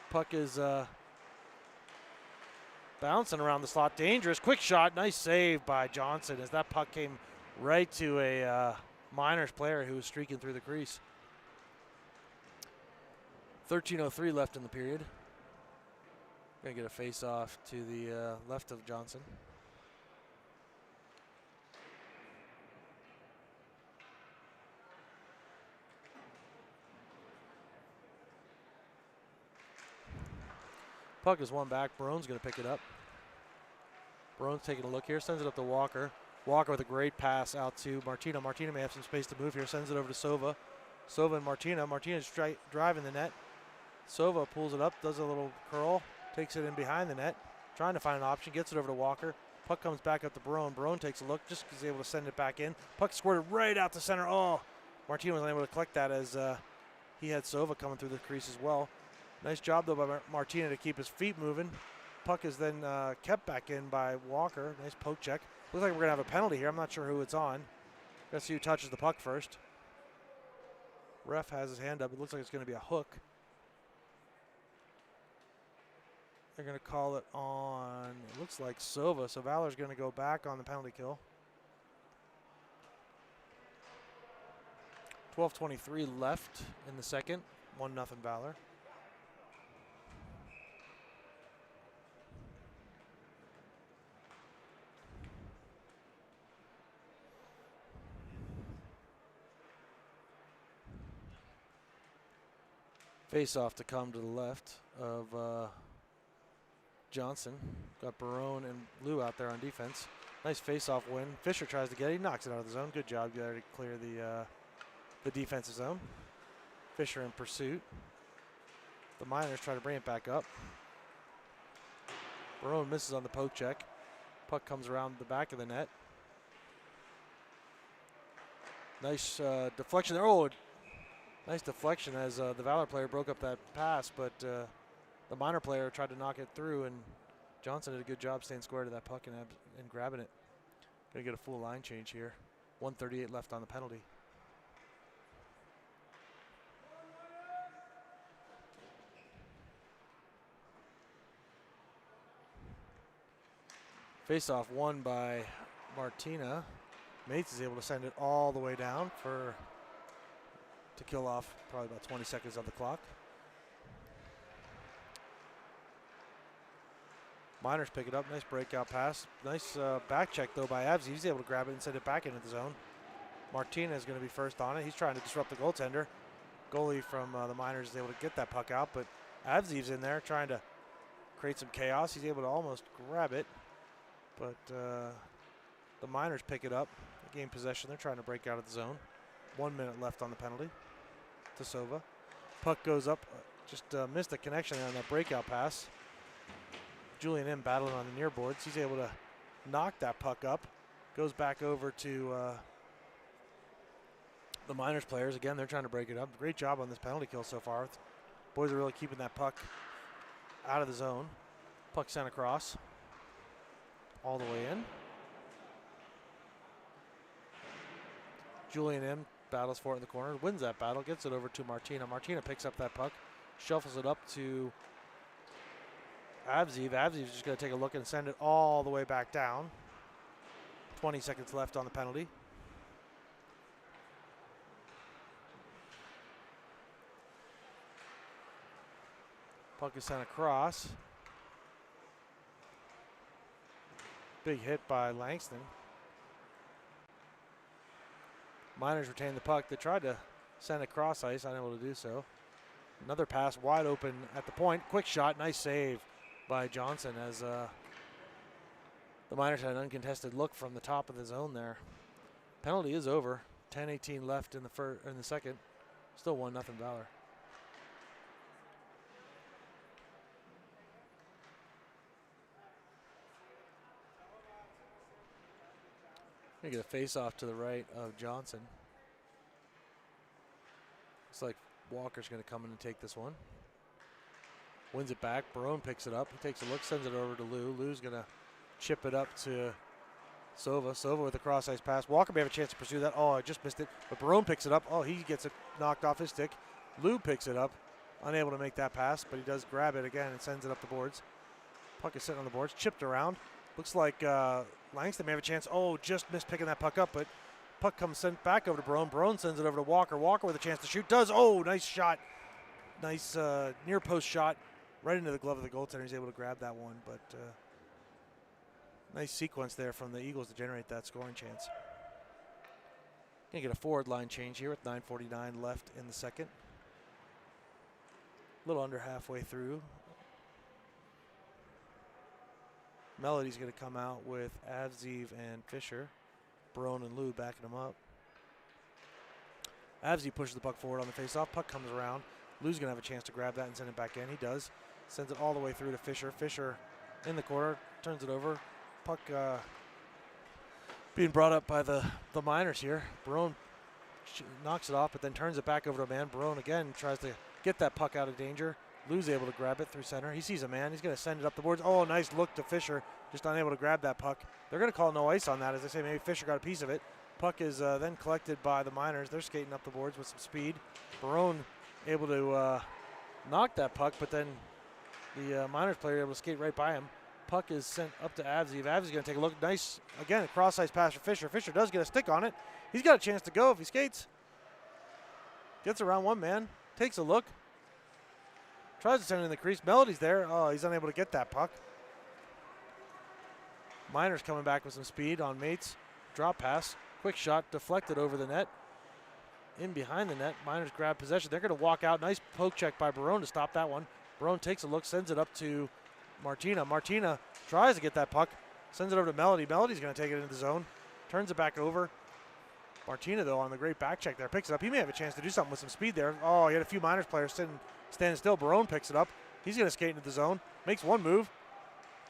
Puck is bouncing around the slot. Dangerous. Quick shot. Nice save by Johnson as that puck came right to a Miners player who was streaking through the crease. 13:03 left in the period. Going to get a face-off to the left of Johnson. Puck is one back. Barone's going to pick it up. Barone's taking a look here. Sends it up to Walker. Walker with a great pass out to Martina. Martina may have some space to move here. Sends it over to Sova. Sova and Martina. Martina's driving the net. Sova pulls it up, does a little curl, takes it in behind the net, trying to find an option, gets it over to Walker. Puck comes back up to Barone. Barone takes a look, just is able to send it back in. Puck squirted right out to center. Oh, Martina was unable to collect that as he had Sova coming through the crease as well. Nice job, though, by Martina to keep his feet moving. Puck is then kept back in by Walker. Nice poke check. Looks like we're going to have a penalty here. I'm not sure who it's on. Got to see who touches the puck first. Ref has his hand up. It looks like it's going to be a hook. They're going to call it on, it looks like Sova. So Valor's going to go back on the penalty kill. 12:23 left in the second. 1-0 Valor. Face off to come to the left of Johnson. Got Barone and Lou out there on defense. Nice face-off win. Fisher tries to get it. He knocks it out of the zone. Good job there to clear the defensive zone. Fisher in pursuit. The Miners try to bring it back up. Barone misses on the poke check. Puck comes around the back of the net. Nice deflection there. Oh, nice deflection as the Valor player broke up that pass, but the Miner player tried to knock it through, and Johnson did a good job staying square to that puck and grabbing it. Gonna get a full line change here. 1:38 left on the penalty. Face-off won by Martina. Mates is able to send it all the way down to kill off probably about 20 seconds of the clock. Miners pick it up. Nice breakout pass. Nice back check, though, by Avzi. He's able to grab it and send it back into the zone. Martina is going to be first on it. He's trying to disrupt the goaltender. Goalie from the Miners is able to get that puck out, but Avzi's in there trying to create some chaos. He's able to almost grab it, but the Miners pick it up. They gain possession. They're trying to break out of the zone. 1 minute left on the penalty to Sova. Puck goes up. Just missed the connection on that breakout pass. Julian M battling on the near boards. He's able to knock that puck up. Goes back over to the Miners players. Again, they're trying to break it up. Great job on this penalty kill so far. Boys are really keeping that puck out of the zone. Puck sent across. All the way in. Julian M battles for it in the corner. Wins that battle. Gets it over to Martina. Martina picks up that puck. Shuffles it up to Avziv. Avziv's just going to take a look and send it all the way back down. 20 seconds left on the penalty. Puck is sent across. Big hit by Langston. Miners retain the puck. They tried to send it cross ice, unable to do so. Another pass wide open at the point. Quick shot, nice save by Johnson as the Miners had an uncontested look from the top of the zone there. Penalty is over. 10:18 left in the second. Still 1-0 Valor. Gonna get a face-off to the right of Johnson. Looks like Walker's gonna come in and take this one. Wins it back. Barone picks it up. He takes a look, sends it over to Lou. Lou's going to chip it up to Sova. Sova with a cross ice pass. Walker may have a chance to pursue that. Oh, I just missed it. But Barone picks it up. Oh, he gets it knocked off his stick. Lou picks it up. Unable to make that pass, but he does grab it again and sends it up the boards. Puck is sitting on the boards. Chipped around. Looks like Langston may have a chance. Oh, just missed picking that puck up, but puck comes sent back over to Barone. Barone sends it over to Walker. Walker with a chance to shoot. Does. Oh, nice shot. Nice near post shot. Right into the glove of the goaltender. He's able to grab that one, but nice sequence there from the Eagles to generate that scoring chance. Gonna get a forward line change here with 9:49 left in the second. A little under halfway through. Melody's gonna come out with Avziv and Fisher. Barone and Lou backing them up. Avzi pushes the puck forward on the faceoff. Puck comes around. Lou's going to have a chance to grab that and send it back in. He does. Sends it all the way through to Fisher. Fisher in the corner, turns it over. Puck being brought up by the Miners here. Barone knocks it off, but then turns it back over to a man. Barone again tries to get that puck out of danger. Lou's able to grab it through center. He sees a man. He's going to send it up the boards. Oh, nice look to Fisher. Just unable to grab that puck. They're going to call no ice on that. As I say, maybe Fisher got a piece of it. Puck is then collected by the Miners. They're skating up the boards with some speed. Barone able to knock that puck, but then the Miners player able to skate right by him. Puck is sent up to Avzi. Avzi's going to take a look. Nice, again, a cross-ice pass for Fisher. Fisher does get a stick on it. He's got a chance to go if he skates. Gets around one man. Takes a look. Tries to send it in the crease. Melody's there. Oh, he's unable to get that puck. Miners coming back with some speed on Mates. Drop pass. Quick shot deflected over the net. In behind the net. Miners grab possession. They're going to walk out. Nice poke check by Barone to stop that one. Barone takes a look, sends it up to Martina. Martina tries to get that puck. Sends it over to Melody. Melody's going to take it into the zone. Turns it back over. Martina, though, on the great back check there. Picks it up. He may have a chance to do something with some speed there. Oh, he had a few Miners players standing still. Barone picks it up. He's going to skate into the zone. Makes one move.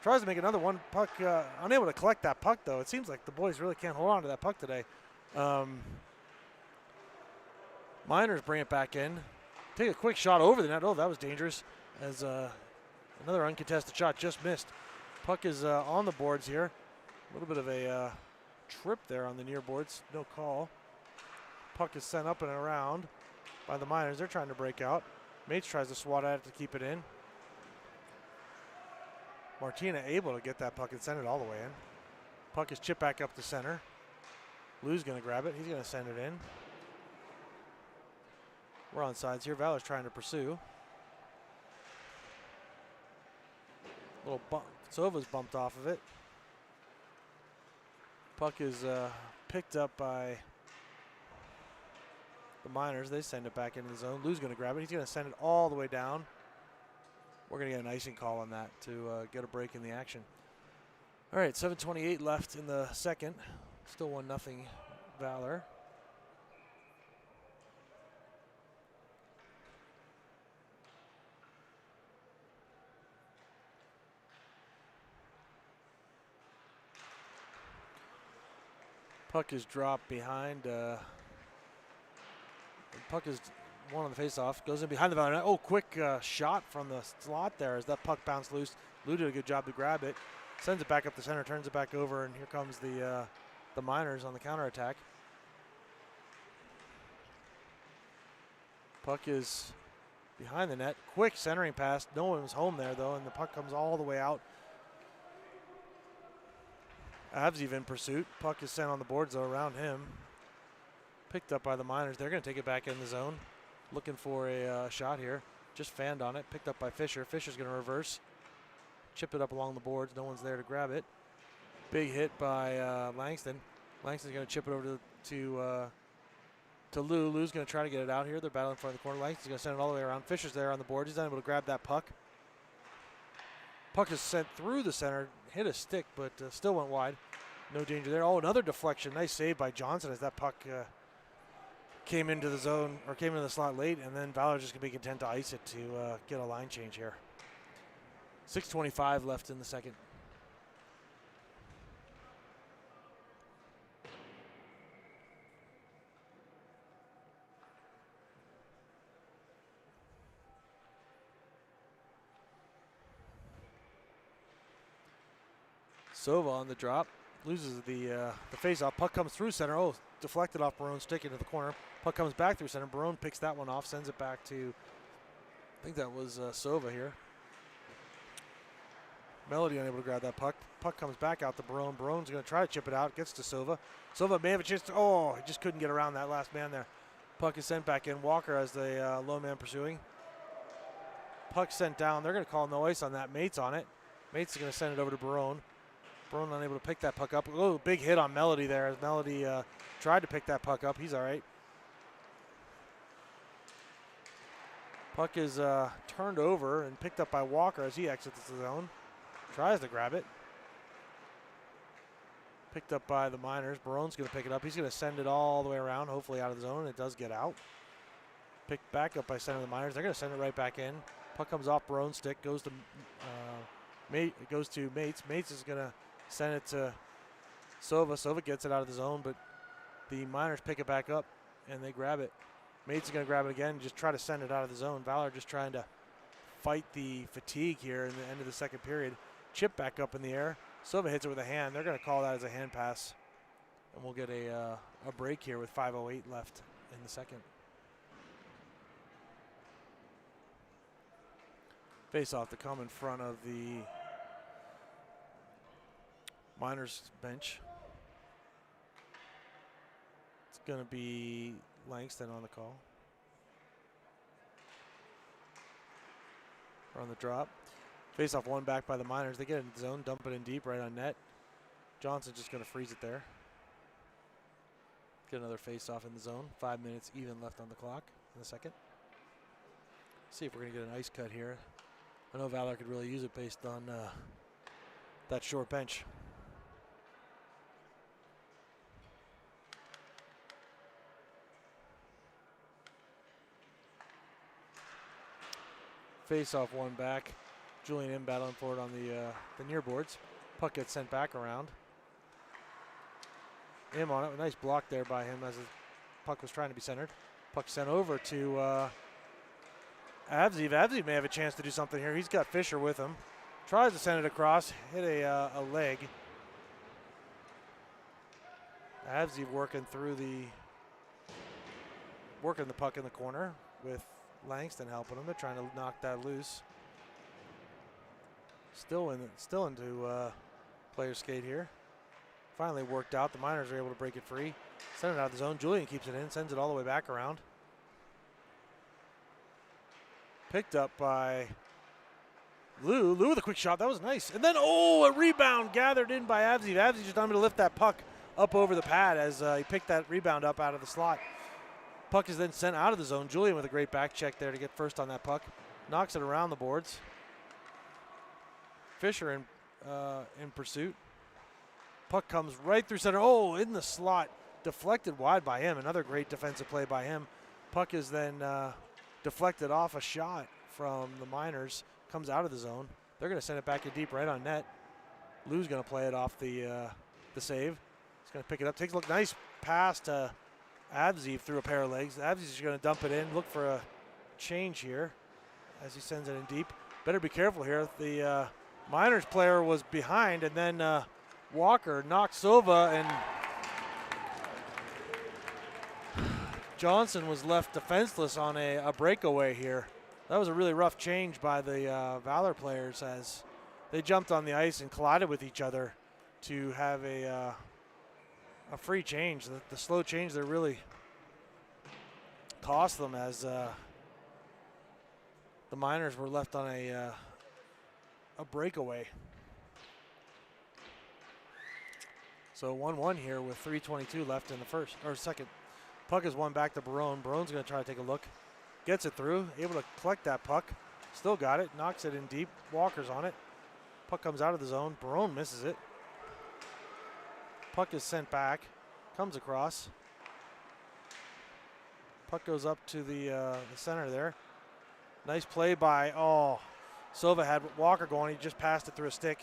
Tries to make another one. Puck unable to collect that puck, though. It seems like the boys really can't hold on to that puck today. Miners bring it back in. Take a quick shot over the net. Oh, that was dangerous. As another uncontested shot just missed. Puck is on the boards here. A little bit of a trip there on the near boards. No call. Puck is sent up and around by the Miners. They're trying to break out. Mates tries to swat at it to keep it in. Martina able to get that puck and send it all the way in. Puck is chipped back up to center. Lou's going to grab it. He's going to send it in. We're on sides here. Valor's trying to pursue. Little bump. Sova's bumped off of it. Puck is picked up by the Miners. They send it back into the zone. Lou's going to grab it. He's going to send it all the way down. We're going to get an icing call on that to get a break in the action. All right, 7:28 left in the second. Still 1-0 Valor. Puck is dropped behind. Puck is one on the face-off. Goes in behind the Valor net. Oh, quick shot from the slot there as that puck bounced loose. Lou did a good job to grab it. Sends it back up the center, turns it back over, and here comes the Miners on the counterattack. Puck is behind the net. Quick centering pass. No one was home there, though, and the puck comes all the way out. Avzi in pursuit. Puck is sent on the boards, though, around him. Picked up by the Miners. They're going to take it back in the zone. Looking for a shot here. Just fanned on it. Picked up by Fisher. Fisher's going to reverse. Chip it up along the boards. No one's there to grab it. Big hit by Langston. Langston's going to chip it over to Lou. Lou's going to try to get it out here. They're battling in front of the corner. Langston's going to send it all the way around. Fisher's there on the board. He's not able to grab that puck. Puck is sent through the center. Hit a stick, but still went wide. No danger there. Oh, another deflection. Nice save by Johnson as that puck came into the zone, or came into the slot late, and then Valor's just going to be content to ice it to get a line change here. 6:25 left in the second. Sova on the drop. Loses the face-off. Puck comes through center. Oh, deflected off Barone's stick into the corner. Puck comes back through center. Barone picks that one off, sends it back to, I think that was Sova here. Melody unable to grab that puck. Puck comes back out to Barone. Barone's going to try to chip it out. Gets to Sova. Sova may have a chance to, oh, he just couldn't get around that last man there. Puck is sent back in. Walker as the low man pursuing. Puck sent down. They're going to call no ice on that. Mates on it. Mates is going to send it over to Barone. Barone unable to pick that puck up. Oh, big hit on Melody there as Melody tried to pick that puck up. He's all right. Puck is turned over and picked up by Walker as he exits the zone. Tries to grab it. Picked up by the Miners. Barone's going to pick it up. He's going to send it all the way around, hopefully out of the zone. It does get out. Picked back up by center of the Miners. They're going to send it right back in. Puck comes off Barone's stick, goes to Mates. Mates is going to send it to Sova. Sova gets it out of the zone, but the Miners pick it back up and they grab it. Mates is going to grab it again and just try to send it out of the zone. Valor just trying to fight the fatigue here in the end of the second period. Chip back up in the air. Sova hits it with a hand. They're going to call that as a hand pass. And we'll get a break here with 5:08 left in the second. Face-off to come in front of the Miners bench. It's going to be Langston on the call. Or on the drop. Face-off one back by the Miners. They get in the zone, dump it in deep right on net. Johnson's just going to freeze it there. Get another face-off in the zone. 5 minutes even left on the clock in the second. See if we're going to get an ice cut here. I know Valor could really use it based on that short bench. Face-off one back. Julian in battling for it on the near boards. Puck gets sent back around. Im on it. A nice block there by him as the puck was trying to be centered. Puck sent over to Avziv. Avziv may have a chance to do something here. He's got Fisher with him. Tries to send it across. Hit a leg. Avziv working the puck in the corner with Langston helping him. They're trying to knock that loose. Still into player skate here. Finally worked out. The Miners are able to break it free. Send it out of the zone. Julian keeps it in. Sends it all the way back around. Picked up by Lou. Lou with a quick shot. That was nice. And then, a rebound gathered in by Avziv. Avziv just unable to lift that puck up over the pad as he picked that rebound up out of the slot. Puck is then sent out of the zone. Julian with a great back check there to get first on that puck. Knocks it around the boards. Fisher in pursuit. Puck comes right through center. In the slot. Deflected wide by him. Another great defensive play by him. Puck is then deflected off a shot from the Miners. Comes out of the zone. They're going to send it back in deep right on net. Lou's going to play it off the save. He's going to pick it up. Takes a look. Nice pass to Avziv through a pair of legs. Avziv's going to dump it in. Look for a change here as he sends it in deep. Better be careful here. The Miners player was behind, and then Walker knocked Sova, and Johnson was left defenseless on a breakaway here. That was a really rough change by the Valor players as they jumped on the ice and collided with each other to have a free change. The slow change there really cost them as the Miners were left on a breakaway. So 1-1 here with 3:22 left in the second. Puck is one back to Barone. Barone's going to try to take a look. Gets it through. Able to collect that puck. Still got it. Knocks it in deep. Walker's on it. Puck comes out of the zone. Barone misses it. Puck is sent back. Comes across. Puck goes up to the center there. Nice play by, Sova had Walker going. He just passed it through a stick.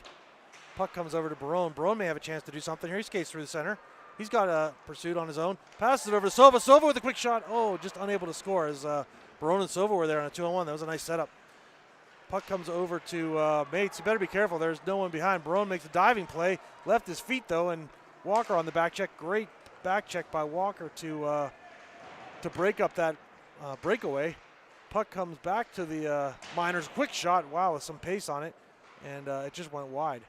Puck comes over to Barone. Barone may have a chance to do something here. He skates through the center. He's got a pursuit on his own. Passes it over to Sova. Sova with a quick shot. Just unable to score as Barone and Sova were there on a 2-on-1. That was a nice setup. Puck comes over to Mates. You better be careful. There's no one behind. Barone makes a diving play. Left his feet, though, and Walker on the back check. Great back check by Walker to break up that breakaway. Puck comes back to the Miners. Quick shot. Wow, with some pace on it. And it just went wide.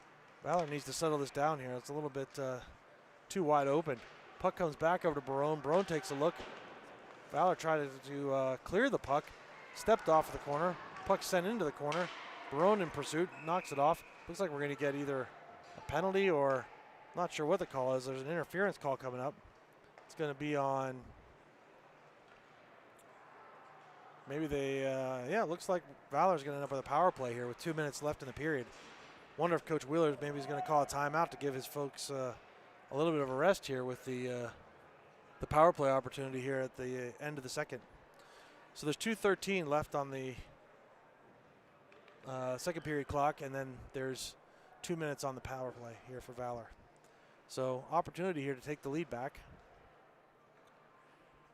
Valor needs to settle this down here. It's a little bit too wide open. Puck comes back over to Barone. Barone takes a look. Valor tried to clear the puck. Stepped off the corner. Puck sent into the corner. Barone in pursuit. Knocks it off. Looks like we're going to get either a penalty or not sure what the call is. There's an interference call coming up. It's going to be on. Maybe they, it looks like Valor's going to end up with a power play here with 2 minutes left in the period. Wonder if Coach Wheeler maybe is going to call a timeout to give his folks a little bit of a rest here with the power play opportunity here at the end of the second. So there's 2:13 left on the second period clock, and then there's 2 minutes on the power play here for Valor. So opportunity here to take the lead back.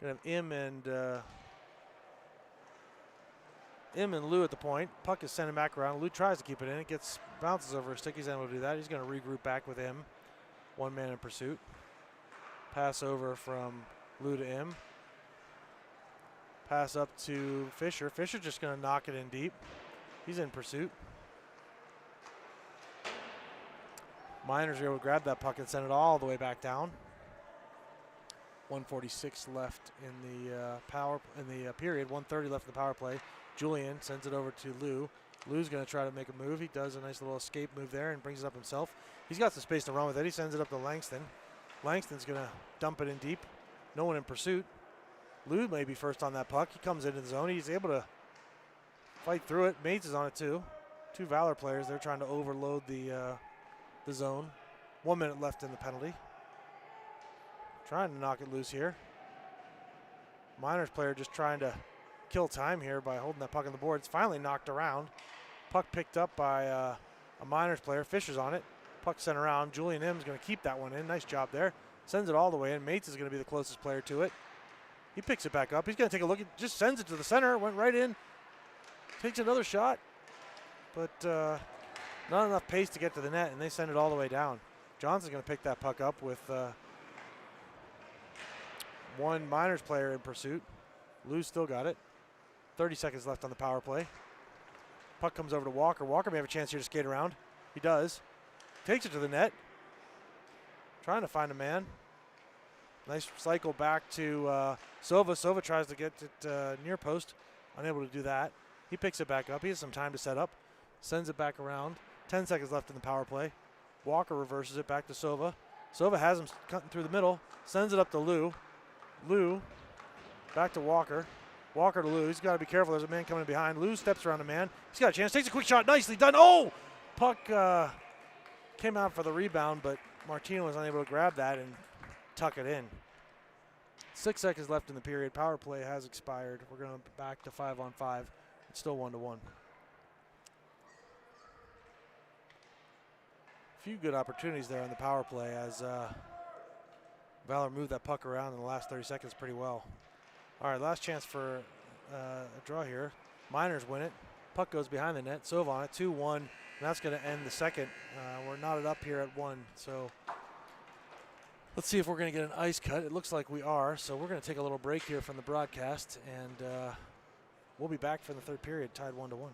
Gonna have Im and Lou at the point. Puck is sending back around. Lou tries to keep it in. It bounces over his stick. He's able to do that. He's going to regroup back with Im. One man in pursuit. Pass over from Lou to Im. Pass up to Fisher. Fisher just going to knock it in deep. He's in pursuit. Miners are able to grab that puck and send it all the way back down. 1:46 left in the period. 1:30 left in the power play. Julian sends it over to Lou. Lou's going to try to make a move. He does a nice little escape move there and brings it up himself. He's got some space to run with it. He sends it up to Langston. Langston's going to dump it in deep. No one in pursuit. Lou may be first on that puck. He comes into the zone. He's able to fight through it. Mates is on it too. Two Valor players. They're trying to overload the zone. 1 minute left in the penalty. Trying to knock it loose here. Miners player just trying to kill time here by holding that puck on the board. It's finally knocked around. Puck picked up by a Miners player. Fisher's on it. Puck sent around. Julian Im's going to keep that one in. Nice job there. Sends it all the way in. Mates is going to be the closest player to it. He picks it back up. He's going to take a look. Just sends it to the center. Went right in. Takes another shot. But not enough pace to get to the net, and they send it all the way down. Johnson's going to pick that puck up with one Miners player in pursuit. Lou's still got it. 30 seconds left on the power play. Puck comes over to Walker. Walker may have a chance here to skate around. He does. Takes it to the net. Trying to find a man. Nice cycle back to Silva. Silva tries to get it near post. Unable to do that. He picks it back up. He has some time to set up. Sends it back around. 10 seconds left in the power play. Walker reverses it back to Silva. Silva has him cutting through the middle. Sends it up to Lou. Lou back to Walker. Walker to Lou. He's got to be careful. There's a man coming behind. Lou steps around a man. He's got a chance. Takes a quick shot. Nicely done. Oh! Puck came out for the rebound, but Martino was unable to grab that and tuck it in. 6 seconds left in the period. Power play has expired. We're going back to 5-on-5. It's still 1-1. Few good opportunities there on the power play as Valor moved that puck around in the last 30 seconds pretty well. All right, last chance for a draw here. Miners win it. Puck goes behind the net. Silva on it, 2-1, and that's going to end the second. We're knotted up here at 1, so let's see if we're going to get an ice cut. It looks like we are, so we're going to take a little break here from the broadcast, and we'll be back for the third period, tied 1-1.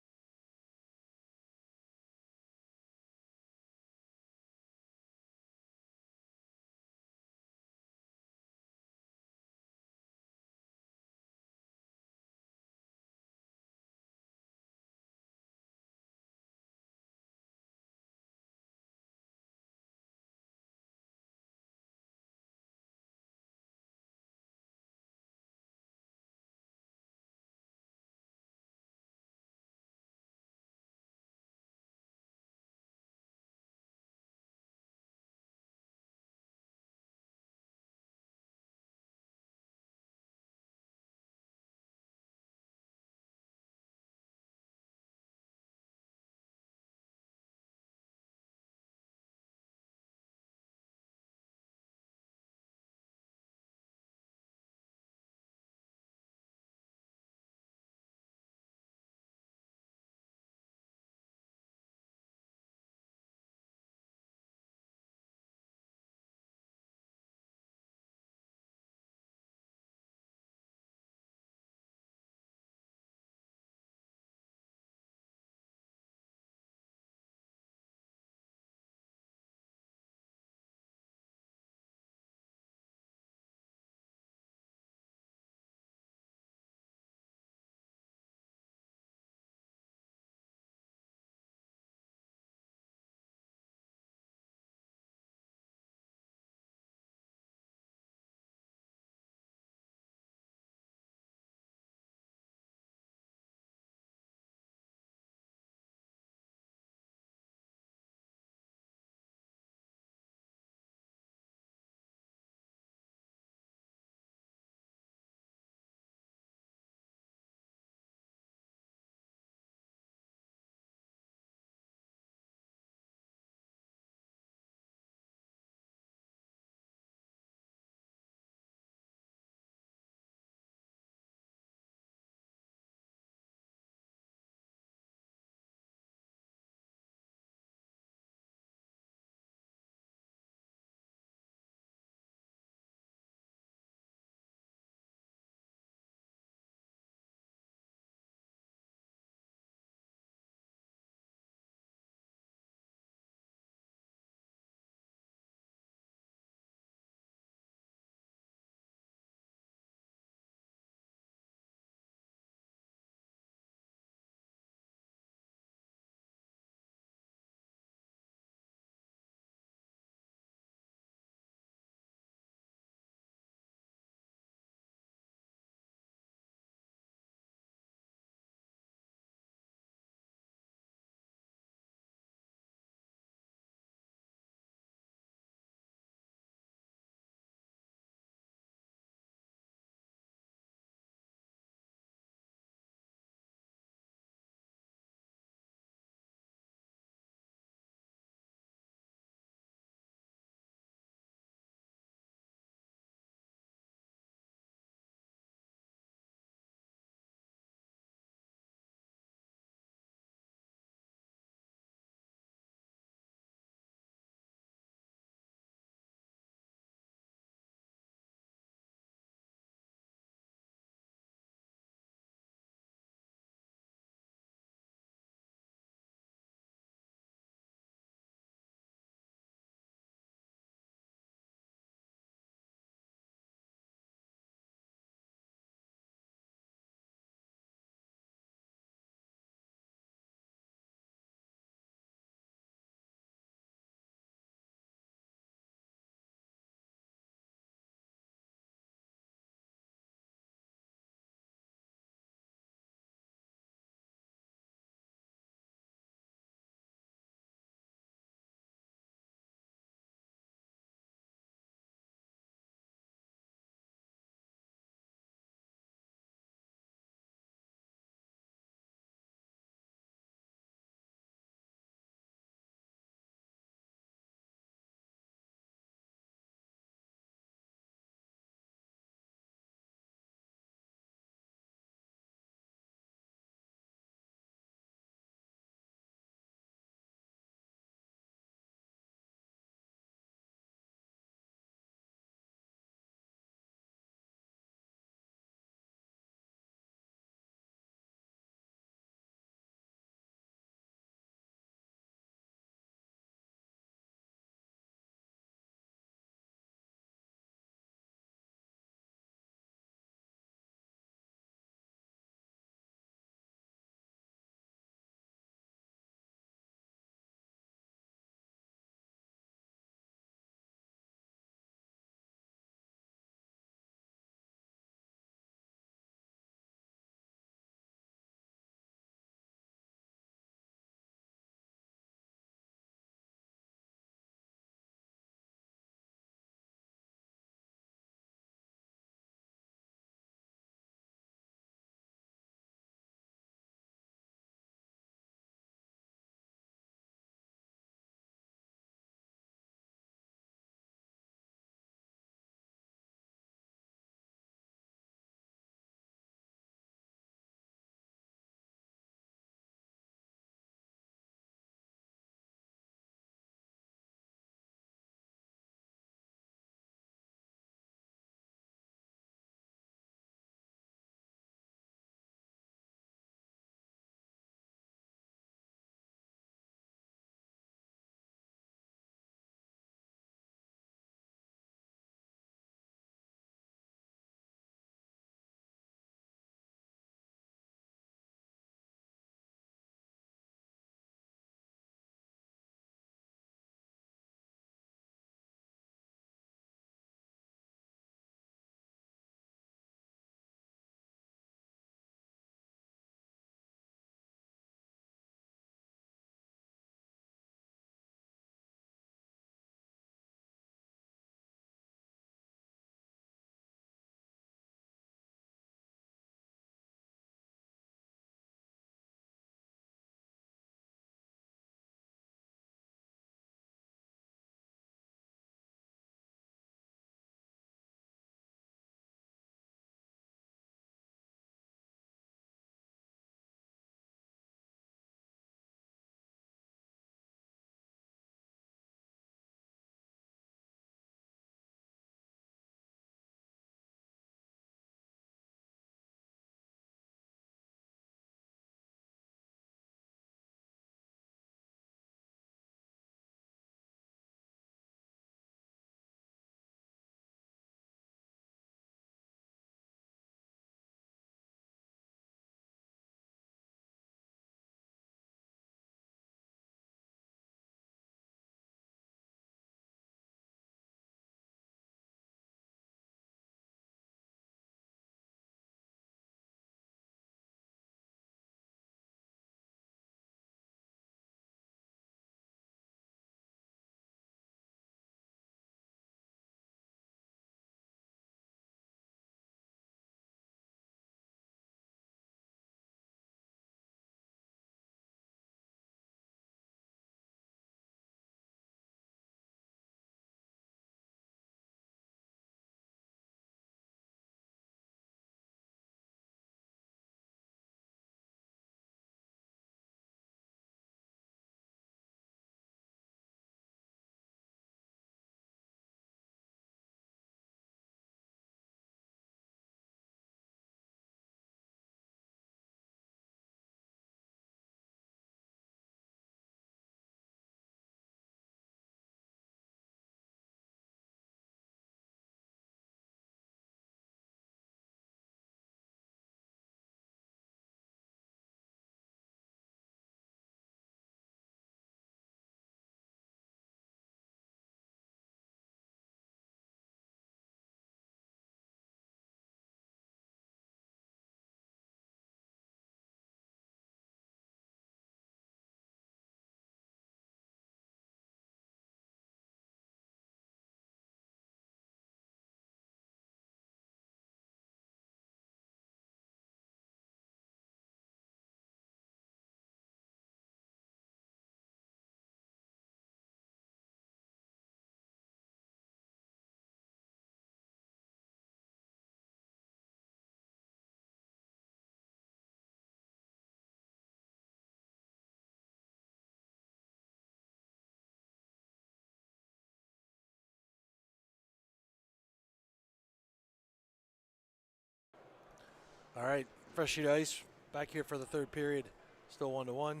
All right, fresh sheet of ice back here for the third period. Still 1-1.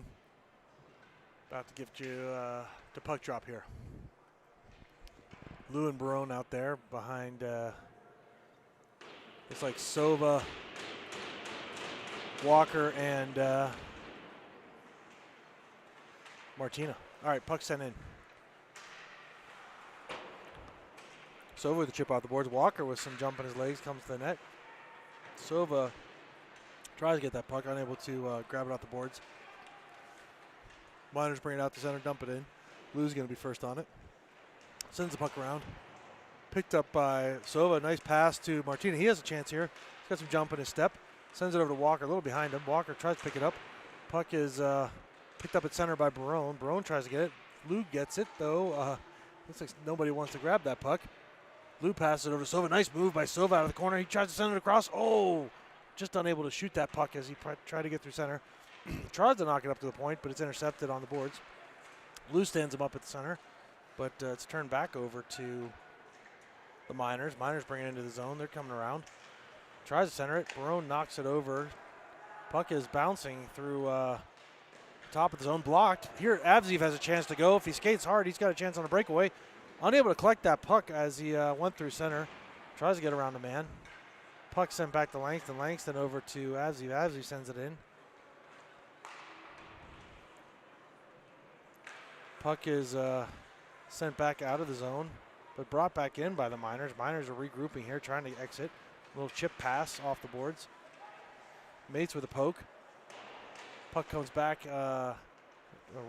About to give you the puck drop here. Lou and Barone out there behind. It's like Sova, Walker, and Martina. All right, puck sent in. Sova with the chip off the boards. Walker with some jump in his legs comes to the net. Sova tries to get that puck, unable to grab it off the boards. Miners bring it out to center, dump it in. Lou's going to be first on it. Sends the puck around. Picked up by Sova. Nice pass to Martina. He has a chance here. He's got some jump in his step. Sends it over to Walker, a little behind him. Walker tries to pick it up. Puck is picked up at center by Barone. Barone tries to get it. Lou gets it, though. Looks like nobody wants to grab that puck. Lou passes it over to Sova. Nice move by Sova out of the corner. He tries to send it across. Oh, just unable to shoot that puck as he tried to get through center. Tries to knock it up to the point, but it's intercepted on the boards. Lou stands him up at the center, but it's turned back over to the Miners. Miners bring it into the zone. They're coming around. Tries to center it. Barone knocks it over. Puck is bouncing through top of the zone. Blocked. Here, Avziv has a chance to go. If he skates hard, he's got a chance on a breakaway. Unable to collect that puck as he went through center. Tries to get around the man. Puck sent back to Langston. Langston over to Avziv. Avziv sends it in. Puck is sent back out of the zone, but brought back in by the Miners. Miners are regrouping here, trying to exit. A little chip pass off the boards. Mates with a poke. Puck comes back, a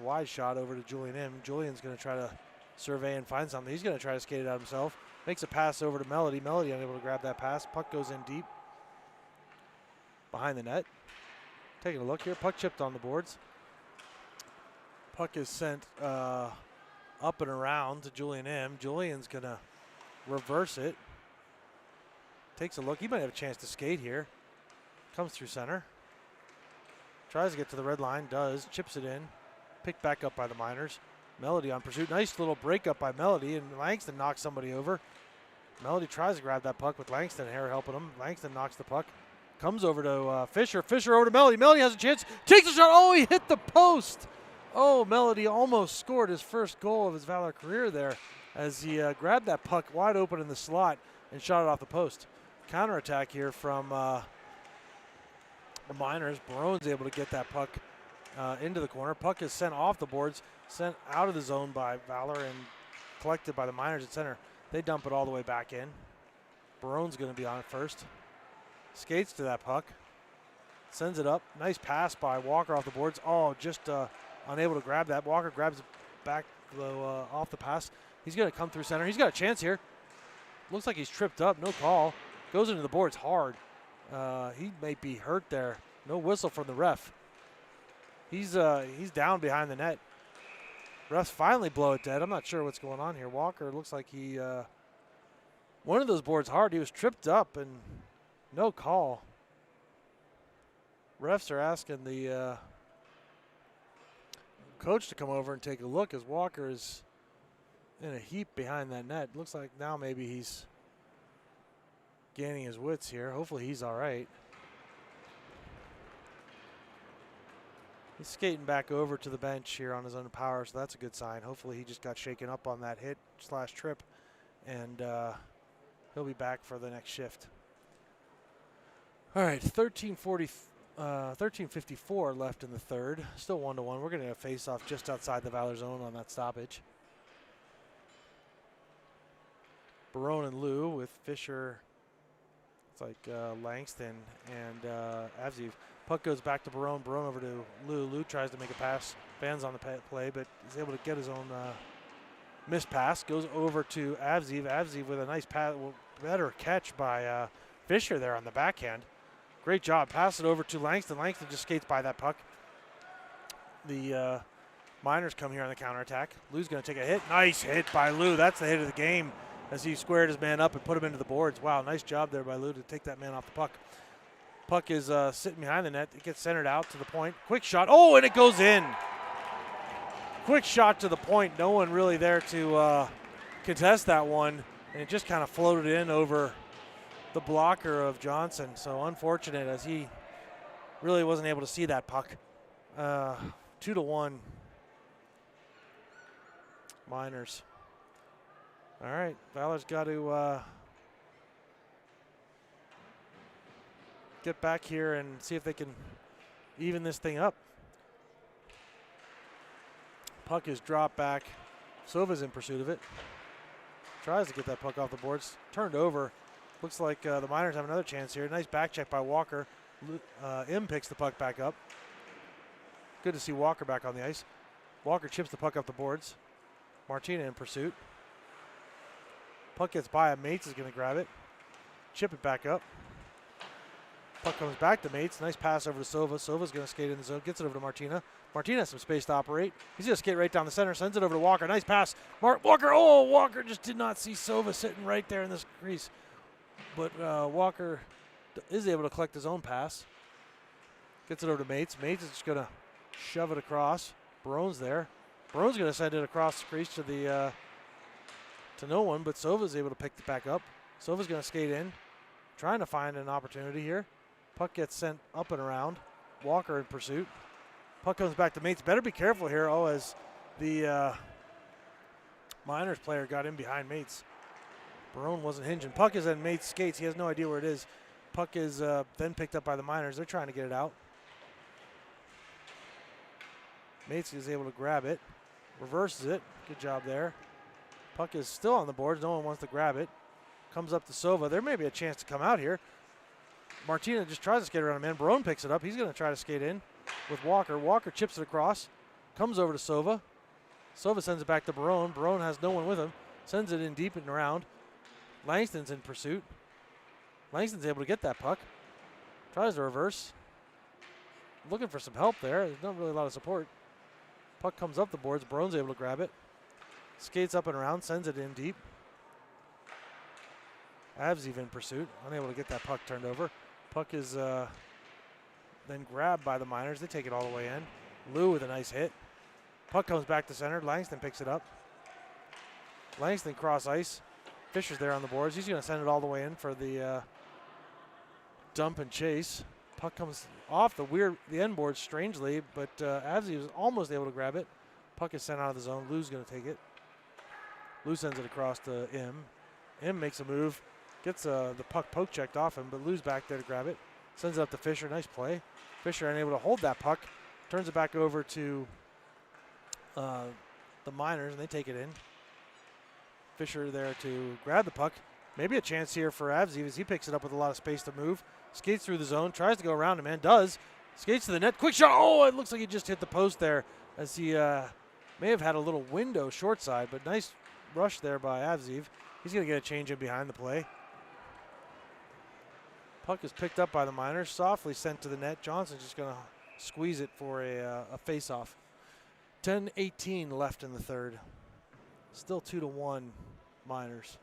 wide shot over to Julian M. Julian's going to try to survey and find something. He's going to try to skate it out himself. Makes a pass over to Melody. Melody unable to grab that pass. Puck goes in deep behind the net. Taking a look here. Puck chipped on the boards. Puck is sent up and around to Julian M. Julian's going to reverse it. Takes a look. He might have a chance to skate here. Comes through center. Tries to get to the red line. Does. Chips it in. Picked back up by the Miners. Melody on pursuit. Nice little break up by Melody, and Langston knocks somebody over. Melody tries to grab that puck with Langston here helping him. Langston knocks the puck. Comes over to Fisher. Fisher over to Melody. Melody has a chance. Takes a shot. Oh, he hit the post. Oh, Melody almost scored his first goal of his Valor career there as he grabbed that puck wide open in the slot and shot it off the post. Counterattack here from the Miners. Barone's able to get that puck into the corner. Puck is sent off the boards, sent out of the zone by Valor and collected by the Miners at center. They dump it all the way back in. Barone's going to be on it first. Skates to that puck. Sends it up. Nice pass by Walker off the boards. Oh, just unable to grab that. Walker grabs it back though, off the pass. He's going to come through center. He's got a chance here. Looks like he's tripped up. No call. Goes into the boards hard. He may be hurt there. No whistle from the ref. He's down behind the net. Refs finally blow it dead. I'm not sure what's going on here. Walker looks like he one of those boards hard. He was tripped up and no call. Refs are asking the coach to come over and take a look as Walker is in a heap behind that net. Looks like now maybe he's gaining his wits here. Hopefully he's all right. He's skating back over to the bench here on his own power, so that's a good sign. Hopefully he just got shaken up on that hit / trip, and he'll be back for the next shift. All right, 13:54 left in the third. Still 1-1. We're going to face off just outside the Valor zone on that stoppage. Barone and Lou with Fisher. It's like Langston and Avziv. Puck goes back to Barone. Barone over to Lou. Lou tries to make a pass. Bands on the play, but is able to get his own missed pass. Goes over to Avziv. Avziv with a nice pass. Better catch by Fisher there on the backhand. Great job. Pass it over to Langston. Langston just skates by that puck. The Miners come here on the counterattack. Lou's going to take a hit. Nice hit by Lou. That's the hit of the game as he squared his man up and put him into the boards. Wow, nice job there by Lou to take that man off the puck. Puck is sitting behind the net. It gets centered out to the point. Quick shot. Oh, and it goes in. Quick shot to the point. No one really there to contest that one. And it just kind of floated in over the blocker of Johnson. So unfortunate, as he really wasn't able to see that puck. 2-1 Miners. All right, Valor's got to get back here and see if they can even this thing up. Puck is dropped back. Silva's in pursuit of it. Tries to get that puck off the boards. Turned over. Looks like the Miners have another chance here. Nice back check by Walker. M picks the puck back up. Good to see Walker back on the ice. Walker chips the puck up the boards. Martina in pursuit. Puck gets by him. Mates is going to grab it. Chip it back up. Puck comes back to Mates. Nice pass over to Silva. Silva's going to skate in the zone. Gets it over to Martina. Martina has some space to operate. He's going to skate right down the center. Sends it over to Walker. Nice pass. Walker. Oh, Walker just did not see Silva sitting right there in this crease. But Walker is able to collect his own pass. Gets it over to Mates. Mates is just going to shove it across. Barone's there. Barone's going to send it across the crease to the to no one, but Silva's able to pick it back up. Silva's going to skate in, trying to find an opportunity here. Puck gets sent up and around. Walker in pursuit. Puck comes back to Mates. Better be careful here, as the Miners player got in behind Mates. Barone wasn't hinging. Puck is in Mates' skates. He has no idea where it is. Puck is then picked up by the Miners. They're trying to get it out. Mates is able to grab it. Reverses it. Good job there. Puck is still on the boards. No one wants to grab it. Comes up to Silva. There may be a chance to come out here. Martina just tries to skate around a man. Barone picks it up. He's going to try to skate in with Walker. Walker chips it across. Comes over to Silva. Silva sends it back to Barone. Barone has no one with him. Sends it in deep and around. Langston's in pursuit. Langston's able to get that puck. Tries to reverse. Looking for some help there. There's not really a lot of support. Puck comes up the boards. Barone's able to grab it. Skates up and around. Sends it in deep. Avziv in pursuit. Unable to get that puck turned over. Puck is then grabbed by the Miners. They take it all the way in. Lou with a nice hit. Puck comes back to center. Langston picks it up. Langston cross ice. Fisher's there on the boards. He's going to send it all the way in for the dump and chase. Puck comes off the end board strangely, but Avzi was almost able to grab it. Puck is sent out of the zone. Lou's going to take it. Lou sends it across to M. M makes a move. Gets the puck poke checked off him, but Lou's back there to grab it. Sends it up to Fisher. Nice play. Fisher unable to hold that puck. Turns it back over to the Miners, and they take it in. Fisher there to grab the puck. Maybe a chance here for Avzi as he picks it up with a lot of space to move. Skates through the zone. Tries to go around him, and does. Skates to the net. Quick shot. Oh, it looks like he just hit the post there as he may have had a little window short side, but nice rush there by Avziv. He's going to get a change in behind the play. Puck is picked up by the Miners, softly sent to the net. Johnson's just going to squeeze it for a face-off. 10:18 left in the third. Still 2-1 Miners.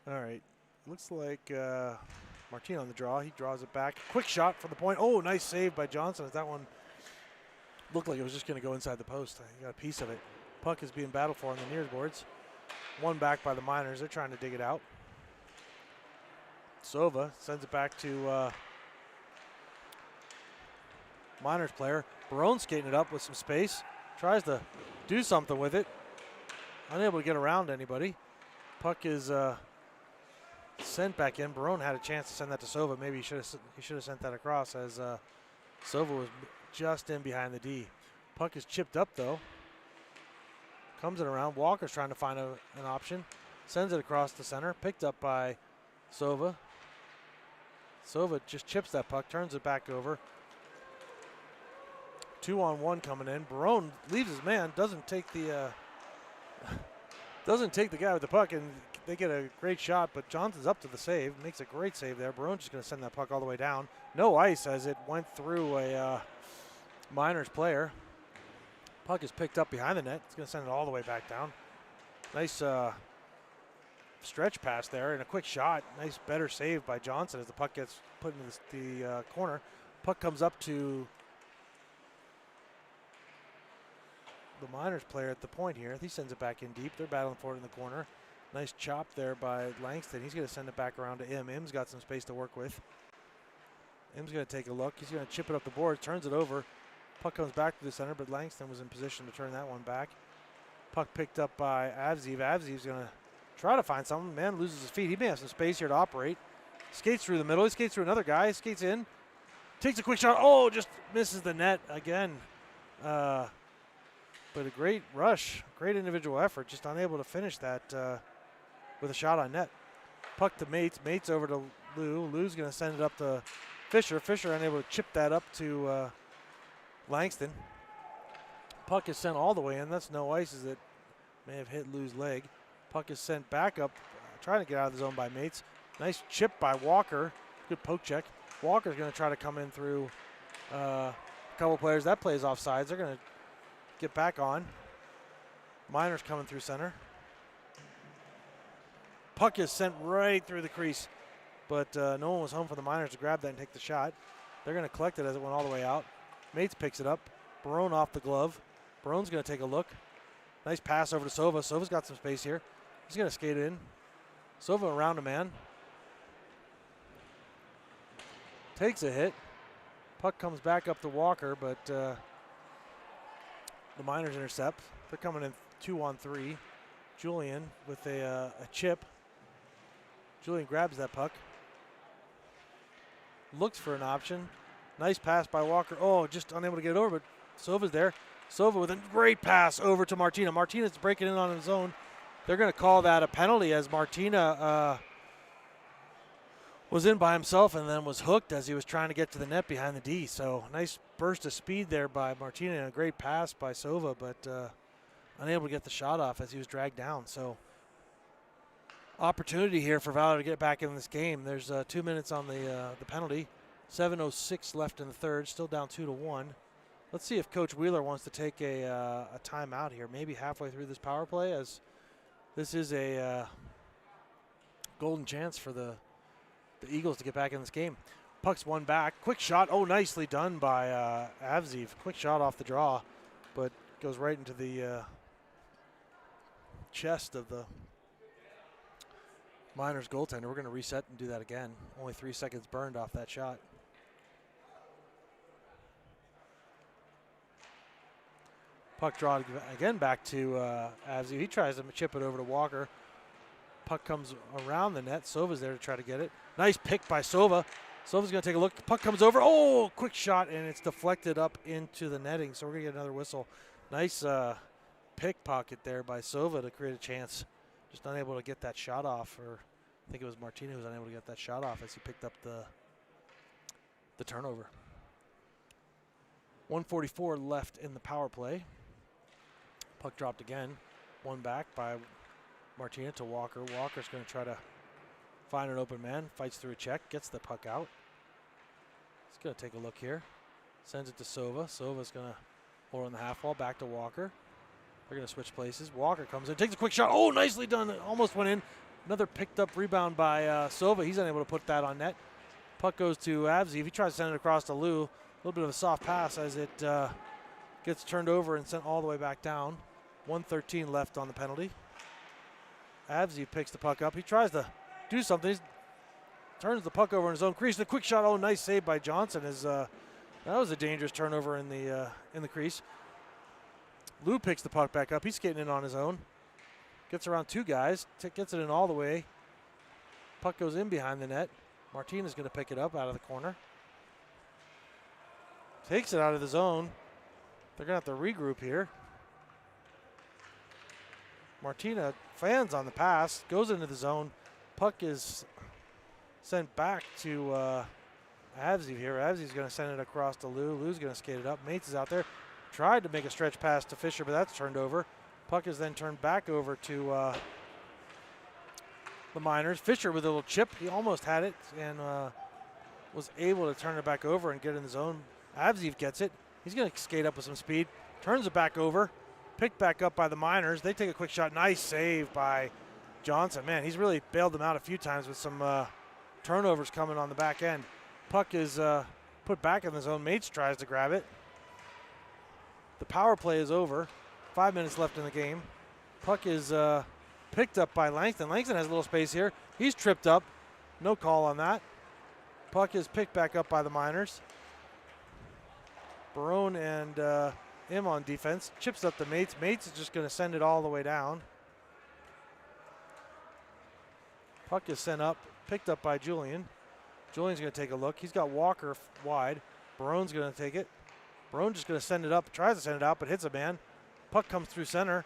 All right, looks like Martino on the draw. He draws it back. Quick shot for the point. Oh, nice save by Johnson. That one looked like it was just going to go inside the post. He got a piece of it. Puck is being battled for on the near boards. One back by the Miners. They're trying to dig it out. Sova sends it back to Miners player. Barone skating it up with some space. Tries to do something with it. Unable to get around anybody. Puck is sent back in. Barone had a chance to send that to Sova. Maybe he should have sent that across as Sova was just in behind the D. Puck is chipped up though. Comes it around. Walker's trying to find an option. Sends it across the center. Picked up by Sova. Sova just chips that puck. Turns it back over. 2-on-1 coming in. Barone leaves his man. Doesn't take the guy with the puck, and they get a great shot, but Johnson's up to the save. Makes a great save there. Barone's just going to send that puck all the way down. No ice as it went through a Miners player. Puck is picked up behind the net. It's going to send it all the way back down. Nice stretch pass there and a quick shot. Nice better save by Johnson as the puck gets put into the corner. Puck comes up to the Miners player at the point here. He sends it back in deep. They're battling for it in the corner. Nice chop there by Langston. He's going to send it back around to Im. Im's got some space to work with. Im's going to take a look. He's going to chip it up the board, turns it over. Puck comes back to the center, but Langston was in position to turn that one back. Puck picked up by Avziv. Avziv's going to try to find something. Man loses his feet. He may have some space here to operate. Skates through the middle. He skates through another guy. Skates in. Takes a quick shot. Oh, just misses the net again. But a great rush. Great individual effort. Just unable to finish that with a shot on net. Puck to Mates. Mates over to Lou. Lou's going to send it up to Fisher. Fisher unable to chip that up to Langston. Puck is sent all the way in. That's no ice as it may have hit Lou's leg. Puck is sent back up, trying to get out of the zone by Mates. Nice chip by Walker. Good poke check. Walker's going to try to come in through a couple players. That plays offsides. They're going to get back on. Miners coming through center. Puck is sent right through the crease, but no one was home for the Miners to grab that and take the shot. They're going to collect it as it went all the way out. Mates picks it up. Barone off the glove. Barone's going to take a look. Nice pass over to Sova. Sova's got some space here. He's going to skate in. Sova around a man. Takes a hit. Puck comes back up to Walker, but the Miners intercept. They're coming in 2-on-3. Julian with a chip. Julian grabs that puck. Looks for an option. Nice pass by Walker. Oh, just unable to get it over, but Sova's there. Sova with a great pass over to Martina. Martina's breaking in on his own. They're going to call that a penalty as Martina was in by himself and then was hooked as he was trying to get to the net behind the D. So nice burst of speed there by Martina and a great pass by Sova, but unable to get the shot off as he was dragged down. So opportunity here for Valor to get back in this game. There's 2 minutes on the penalty. 7:06 left in the third, still down 2-1. Let's see if Coach Wheeler wants to take a timeout here, maybe halfway through this power play, as this is a golden chance for the Eagles to get back in this game. Puck's one back. Quick shot. Oh, nicely done by Avziv. Quick shot off the draw, but goes right into the chest of the Miners goaltender. We're going to reset and do that again. Only 3 seconds burned off that shot. Puck draw again back to Avzi. He tries to chip it over to Walker. Puck comes around the net. Sova's there to try to get it. Nice pick by Sova. Sova's going to take a look. Puck comes over. Oh, quick shot, and it's deflected up into the netting. So we're going to get another whistle. Nice pickpocket there by Sova to create a chance. Just unable to get that shot off. Or I think it was Martina who was unable to get that shot off as he picked up the turnover. 1:44 left in the power play. Puck dropped again. One back by Martina to Walker. Walker's going to try to find an open man. Fights through a check. Gets the puck out. He's going to take a look here. Sends it to Sova. Sova's going to hold on the half wall. Back to Walker. They're going to switch places. Walker comes in. Takes a quick shot. Oh, nicely done. Almost went in. Another picked up rebound by Sova. He's unable to put that on net. Puck goes to Avzi. He tries to send it across to Lou. A little bit of a soft pass as it gets turned over and sent all the way back down. 1:13 left on the penalty. Avzi picks the puck up. He tries to do something. He turns the puck over in his own crease. The quick shot. Oh, nice save by Johnson. That was a dangerous turnover in the crease. Lou picks the puck back up. He's skating in on his own. Gets around two guys. Gets it in all the way. Puck goes in behind the net. Martina's going to pick it up out of the corner. Takes it out of the zone. They're going to have to regroup here. Martina fans on the pass. Goes into the zone. Puck is sent back to Avzi here. Avzi's going to send it across to Lou. Lou's going to skate it up. Mates is out there. Tried to make a stretch pass to Fisher, but that's turned over. Puck is then turned back over to the Miners. Fisher with a little chip. He almost had it and was able to turn it back over and get in the zone. Avzi gets it. He's going to skate up with some speed. Turns it back over. Picked back up by the Miners. They take a quick shot. Nice save by Johnson. Man, he's really bailed them out a few times with some turnovers coming on the back end. Puck is put back in the zone. Mates tries to grab it. The power play is over. 5 minutes left in the game. Puck is picked up by Langston. Langston has a little space here. He's tripped up. No call on that. Puck is picked back up by the Miners. Barone and him on defense. Chips up to Mates. Mates is just going to send it all the way down. Puck is sent up, picked up by Julian. Julian's going to take a look. He's got Walker wide. Barone's going to take it. Barone just going to send it up, tries to send it out, but hits a man. Puck comes through center.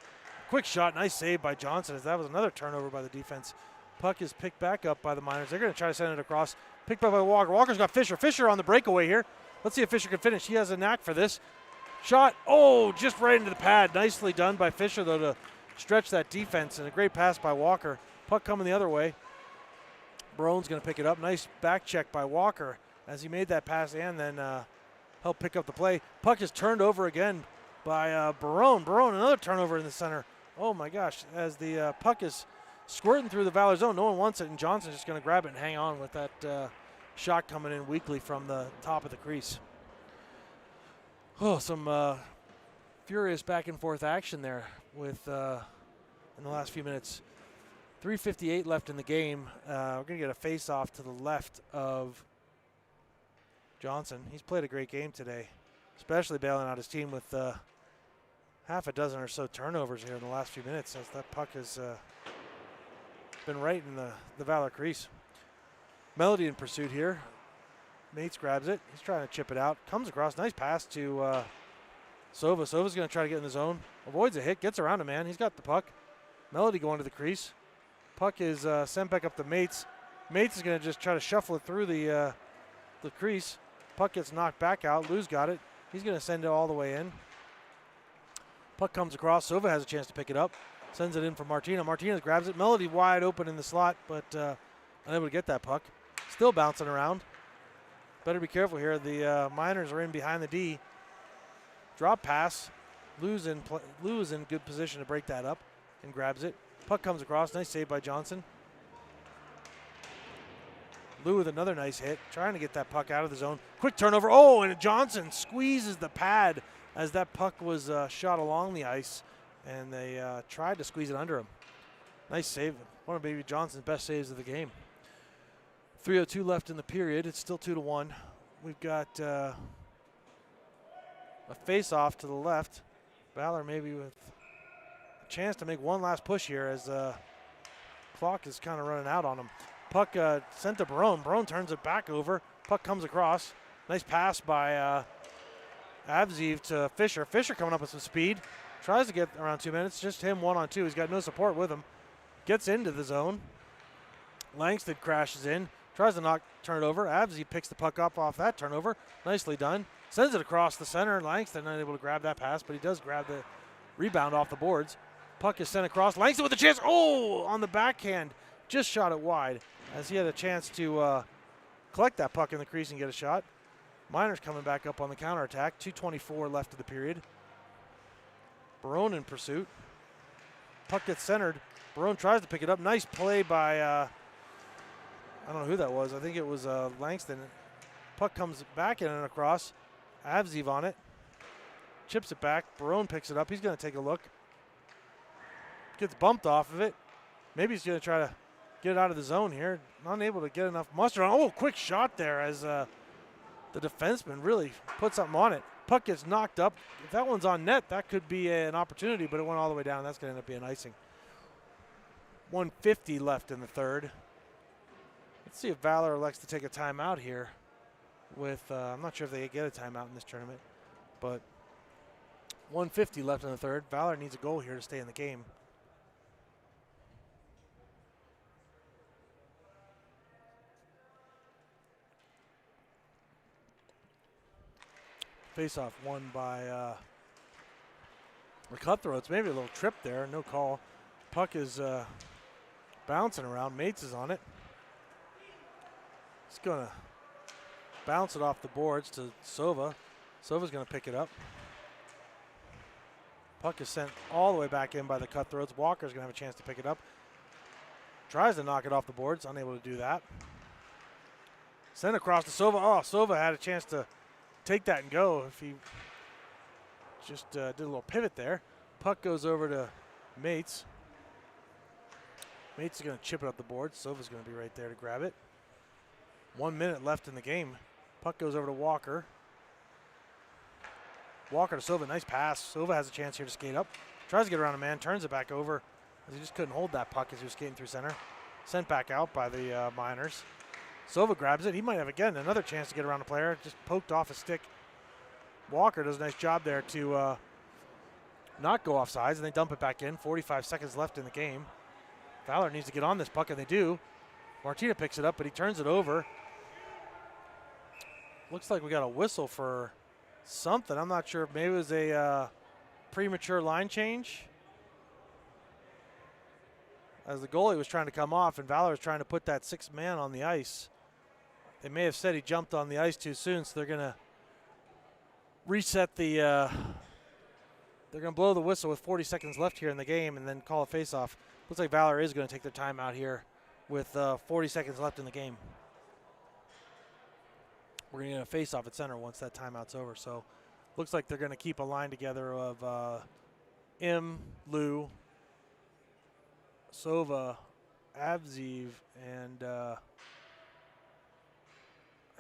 Quick shot, nice save by Johnson, as that was another turnover by the defense. Puck is picked back up by the Miners. They're going to try to send it across. Picked up by Walker. Walker's got Fisher. Fisher on the breakaway here. Let's see if Fisher can finish. He has a knack for this. Shot, oh, just right into the pad. Nicely done by Fisher, though, to stretch that defense, and a great pass by Walker. Puck coming the other way. Barone's going to pick it up. Nice back check by Walker as he made that pass and then helped pick up the play. Puck is turned over again by Barone. Barone, another turnover in the center. Oh, my gosh, as the puck is squirting through the Valor zone. No one wants it, and Johnson's just going to grab it and hang on with that shot coming in weakly from the top of the crease. Oh, some furious back and forth action there with in the last few minutes. 3:58 left in the game. We're going to get a face-off to the left of Johnson. He's played a great game today, especially bailing out his team with half a dozen or so turnovers here in the last few minutes, as that puck has been right in the Valor crease. Melody in pursuit here. Mates grabs it. He's trying to chip it out. Comes across. Nice pass to Sova. Sova's going to try to get in the zone. Avoids a hit. Gets around a man. He's got the puck. Melody going to the crease. Puck is sent back up to Mates. Mates is going to just try to shuffle it through the crease. Puck gets knocked back out. Lou's got it. He's going to send it all the way in. Puck comes across. Sova has a chance to pick it up. Sends it in for Martina. Martinez grabs it. Melody wide open in the slot, but unable to get that puck. Still bouncing around. Better be careful here. The Miners are in behind the D. Drop pass. Lou is in good position to break that up and grabs it. Puck comes across. Nice save by Johnson. Lou with another nice hit. Trying to get that puck out of the zone. Quick turnover. Oh, and Johnson squeezes the pad as that puck was shot along the ice. And they tried to squeeze it under him. Nice save. One of maybe Johnson's best saves of the game. 3:02 left in the period. It's still 2-1. We've got a face-off to the left. Valor maybe with a chance to make one last push here as clock is kind of running out on him. Puck sent to Barone. Barone turns it back over. Puck comes across. Nice pass by Avziv to Fisher. Fisher coming up with some speed. Tries to get around 2 minutes. Just him 1-on-2. He's got no support with him. Gets into the zone. Langston crashes in. Tries to turn it over. Avziv picks the puck up off that turnover. Nicely done. Sends it across the center. Langston not able to grab that pass, but he does grab the rebound off the boards. Puck is sent across. Langston with a chance. Oh, on the backhand. Just shot it wide as he had a chance to collect that puck in the crease and get a shot. Miners coming back up on the counterattack. 2:24 left of the period. Barone in pursuit. Puck gets centered. Barone tries to pick it up. Nice play by, I don't know who that was. I think it was Langston. Puck comes back in and across. Avziv on it. Chips it back. Barone picks it up. He's going to take a look. Gets bumped off of it. Maybe he's going to try to get it out of the zone here. Not able to get enough muster on. Oh, quick shot there as the defenseman really put something on it. Puck gets knocked up. If that one's on net, that could be an opportunity, but it went all the way down. That's going to end up being icing. 1:50 left in the third. Let's see if Valor elects to take a timeout here. I'm not sure if they get a timeout in this tournament, but 1:50 left in the third. Valor needs a goal here to stay in the game. Face-off won by the Cutthroats. Maybe a little trip there. No call. Puck is bouncing around. Mates is on it. He's going to bounce it off the boards to Sova. Sova's going to pick it up. Puck is sent all the way back in by the Cutthroats. Walker's going to have a chance to pick it up. Tries to knock it off the boards. Unable to do that. Sent across to Sova. Oh, Sova had a chance to take that and go if he just did a little pivot there. Puck goes over to Mates. Mates is going to chip it up the board. Sova's going to be right there to grab it. 1 minute left in the game. Puck goes over to Walker. Walker to Sova, nice pass. Sova has a chance here to skate up. Tries to get around a man, turns it back over. He just couldn't hold that puck as he was skating through center. Sent back out by the Miners. Sova grabs it. He might have, again, another chance to get around a player. Just poked off his stick. Walker does a nice job there to not go off sides, and they dump it back in. 45 seconds left in the game. Valor needs to get on this puck, and they do. Martina picks it up, but he turns it over. Looks like we got a whistle for something. I'm not sure. Maybe it was a premature line change, as the goalie was trying to come off and Valor was trying to put that 6th man on the ice. They may have said he jumped on the ice too soon, so they're going to reset the they're going to blow the whistle with 40 seconds left here in the game and then call a face-off. Looks like Valor is going to take their timeout here with 40 seconds left in the game. We're going to get a face-off at center once that timeout's over. So looks like they're going to keep a line together of Lou, Sova, Avziv, and I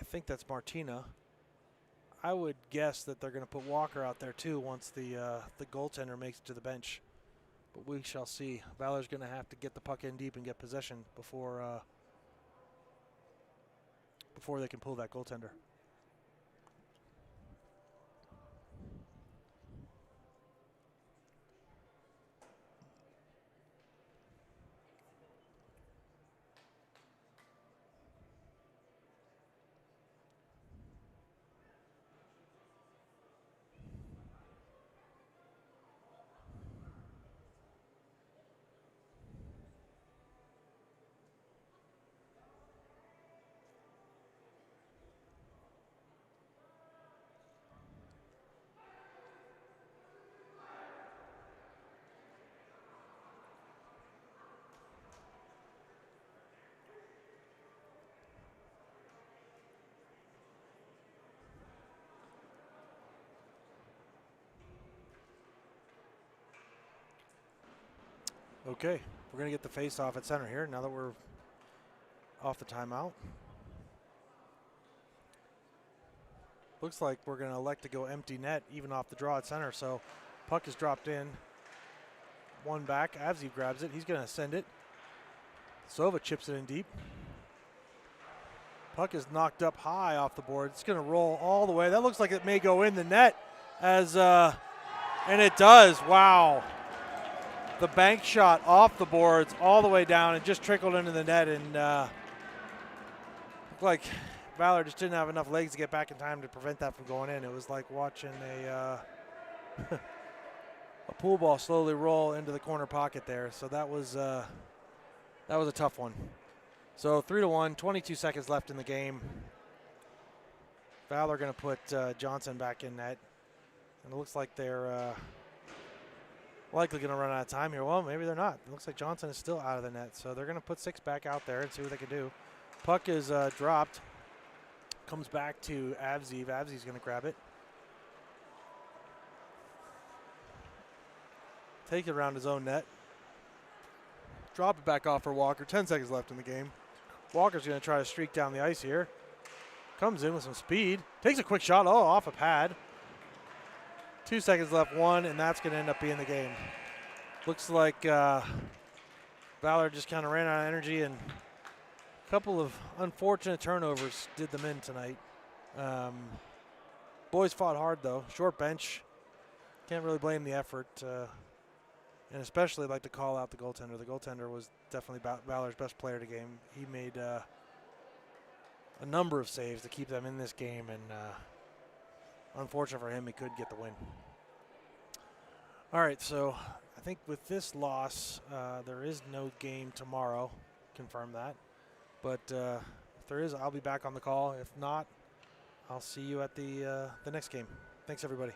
think that's Martina. I would guess that they're going to put Walker out there too once the goaltender makes it to the bench. But we shall see. Valor's going to have to get the puck in deep and get possession before they can pull that goaltender. Okay, we're going to get the face-off at center here now that we're off the timeout. Looks like we're going to elect to go empty net even off the draw at center. So puck is dropped in. One back. Avzi grabs it. He's going to send it. Sova chips it in deep. Puck is knocked up high off the board. It's going to roll all the way. That looks like it may go in the net as and it does. Wow. The bank shot off the boards all the way down and just trickled into the net, and looked like Valor just didn't have enough legs to get back in time to prevent that from going in. It was like watching a a pool ball slowly roll into the corner pocket there. So that was a tough one. So 3-1, 22 seconds left in the game. Valor going to put Johnson back in net, and it looks like they're likely going to run out of time here. Well, maybe they're not. It looks like Johnson is still out of the net, so they're going to put 6 back out there and see what they can do. Puck is dropped. Comes back to Avziv. Avziv's going to grab it. Take it around his own net. Drop it back off for Walker. 10 seconds left in the game. Walker's going to try to streak down the ice here. Comes in with some speed. Takes a quick shot. Oh, off a pad. 2 seconds left, 1, and that's going to end up being the game. Looks like Valor just kind of ran out of energy, and a couple of unfortunate turnovers did them in tonight. Boys fought hard, though. Short bench. Can't really blame the effort, and especially like to call out the goaltender. The goaltender was definitely Valor's best player of the game. He made a number of saves to keep them in this game, and unfortunate for him, he could get the win. All right, so I think with this loss, there is no game tomorrow. Confirm that. But if there is, I'll be back on the call. If not, I'll see you at the next game. Thanks, everybody.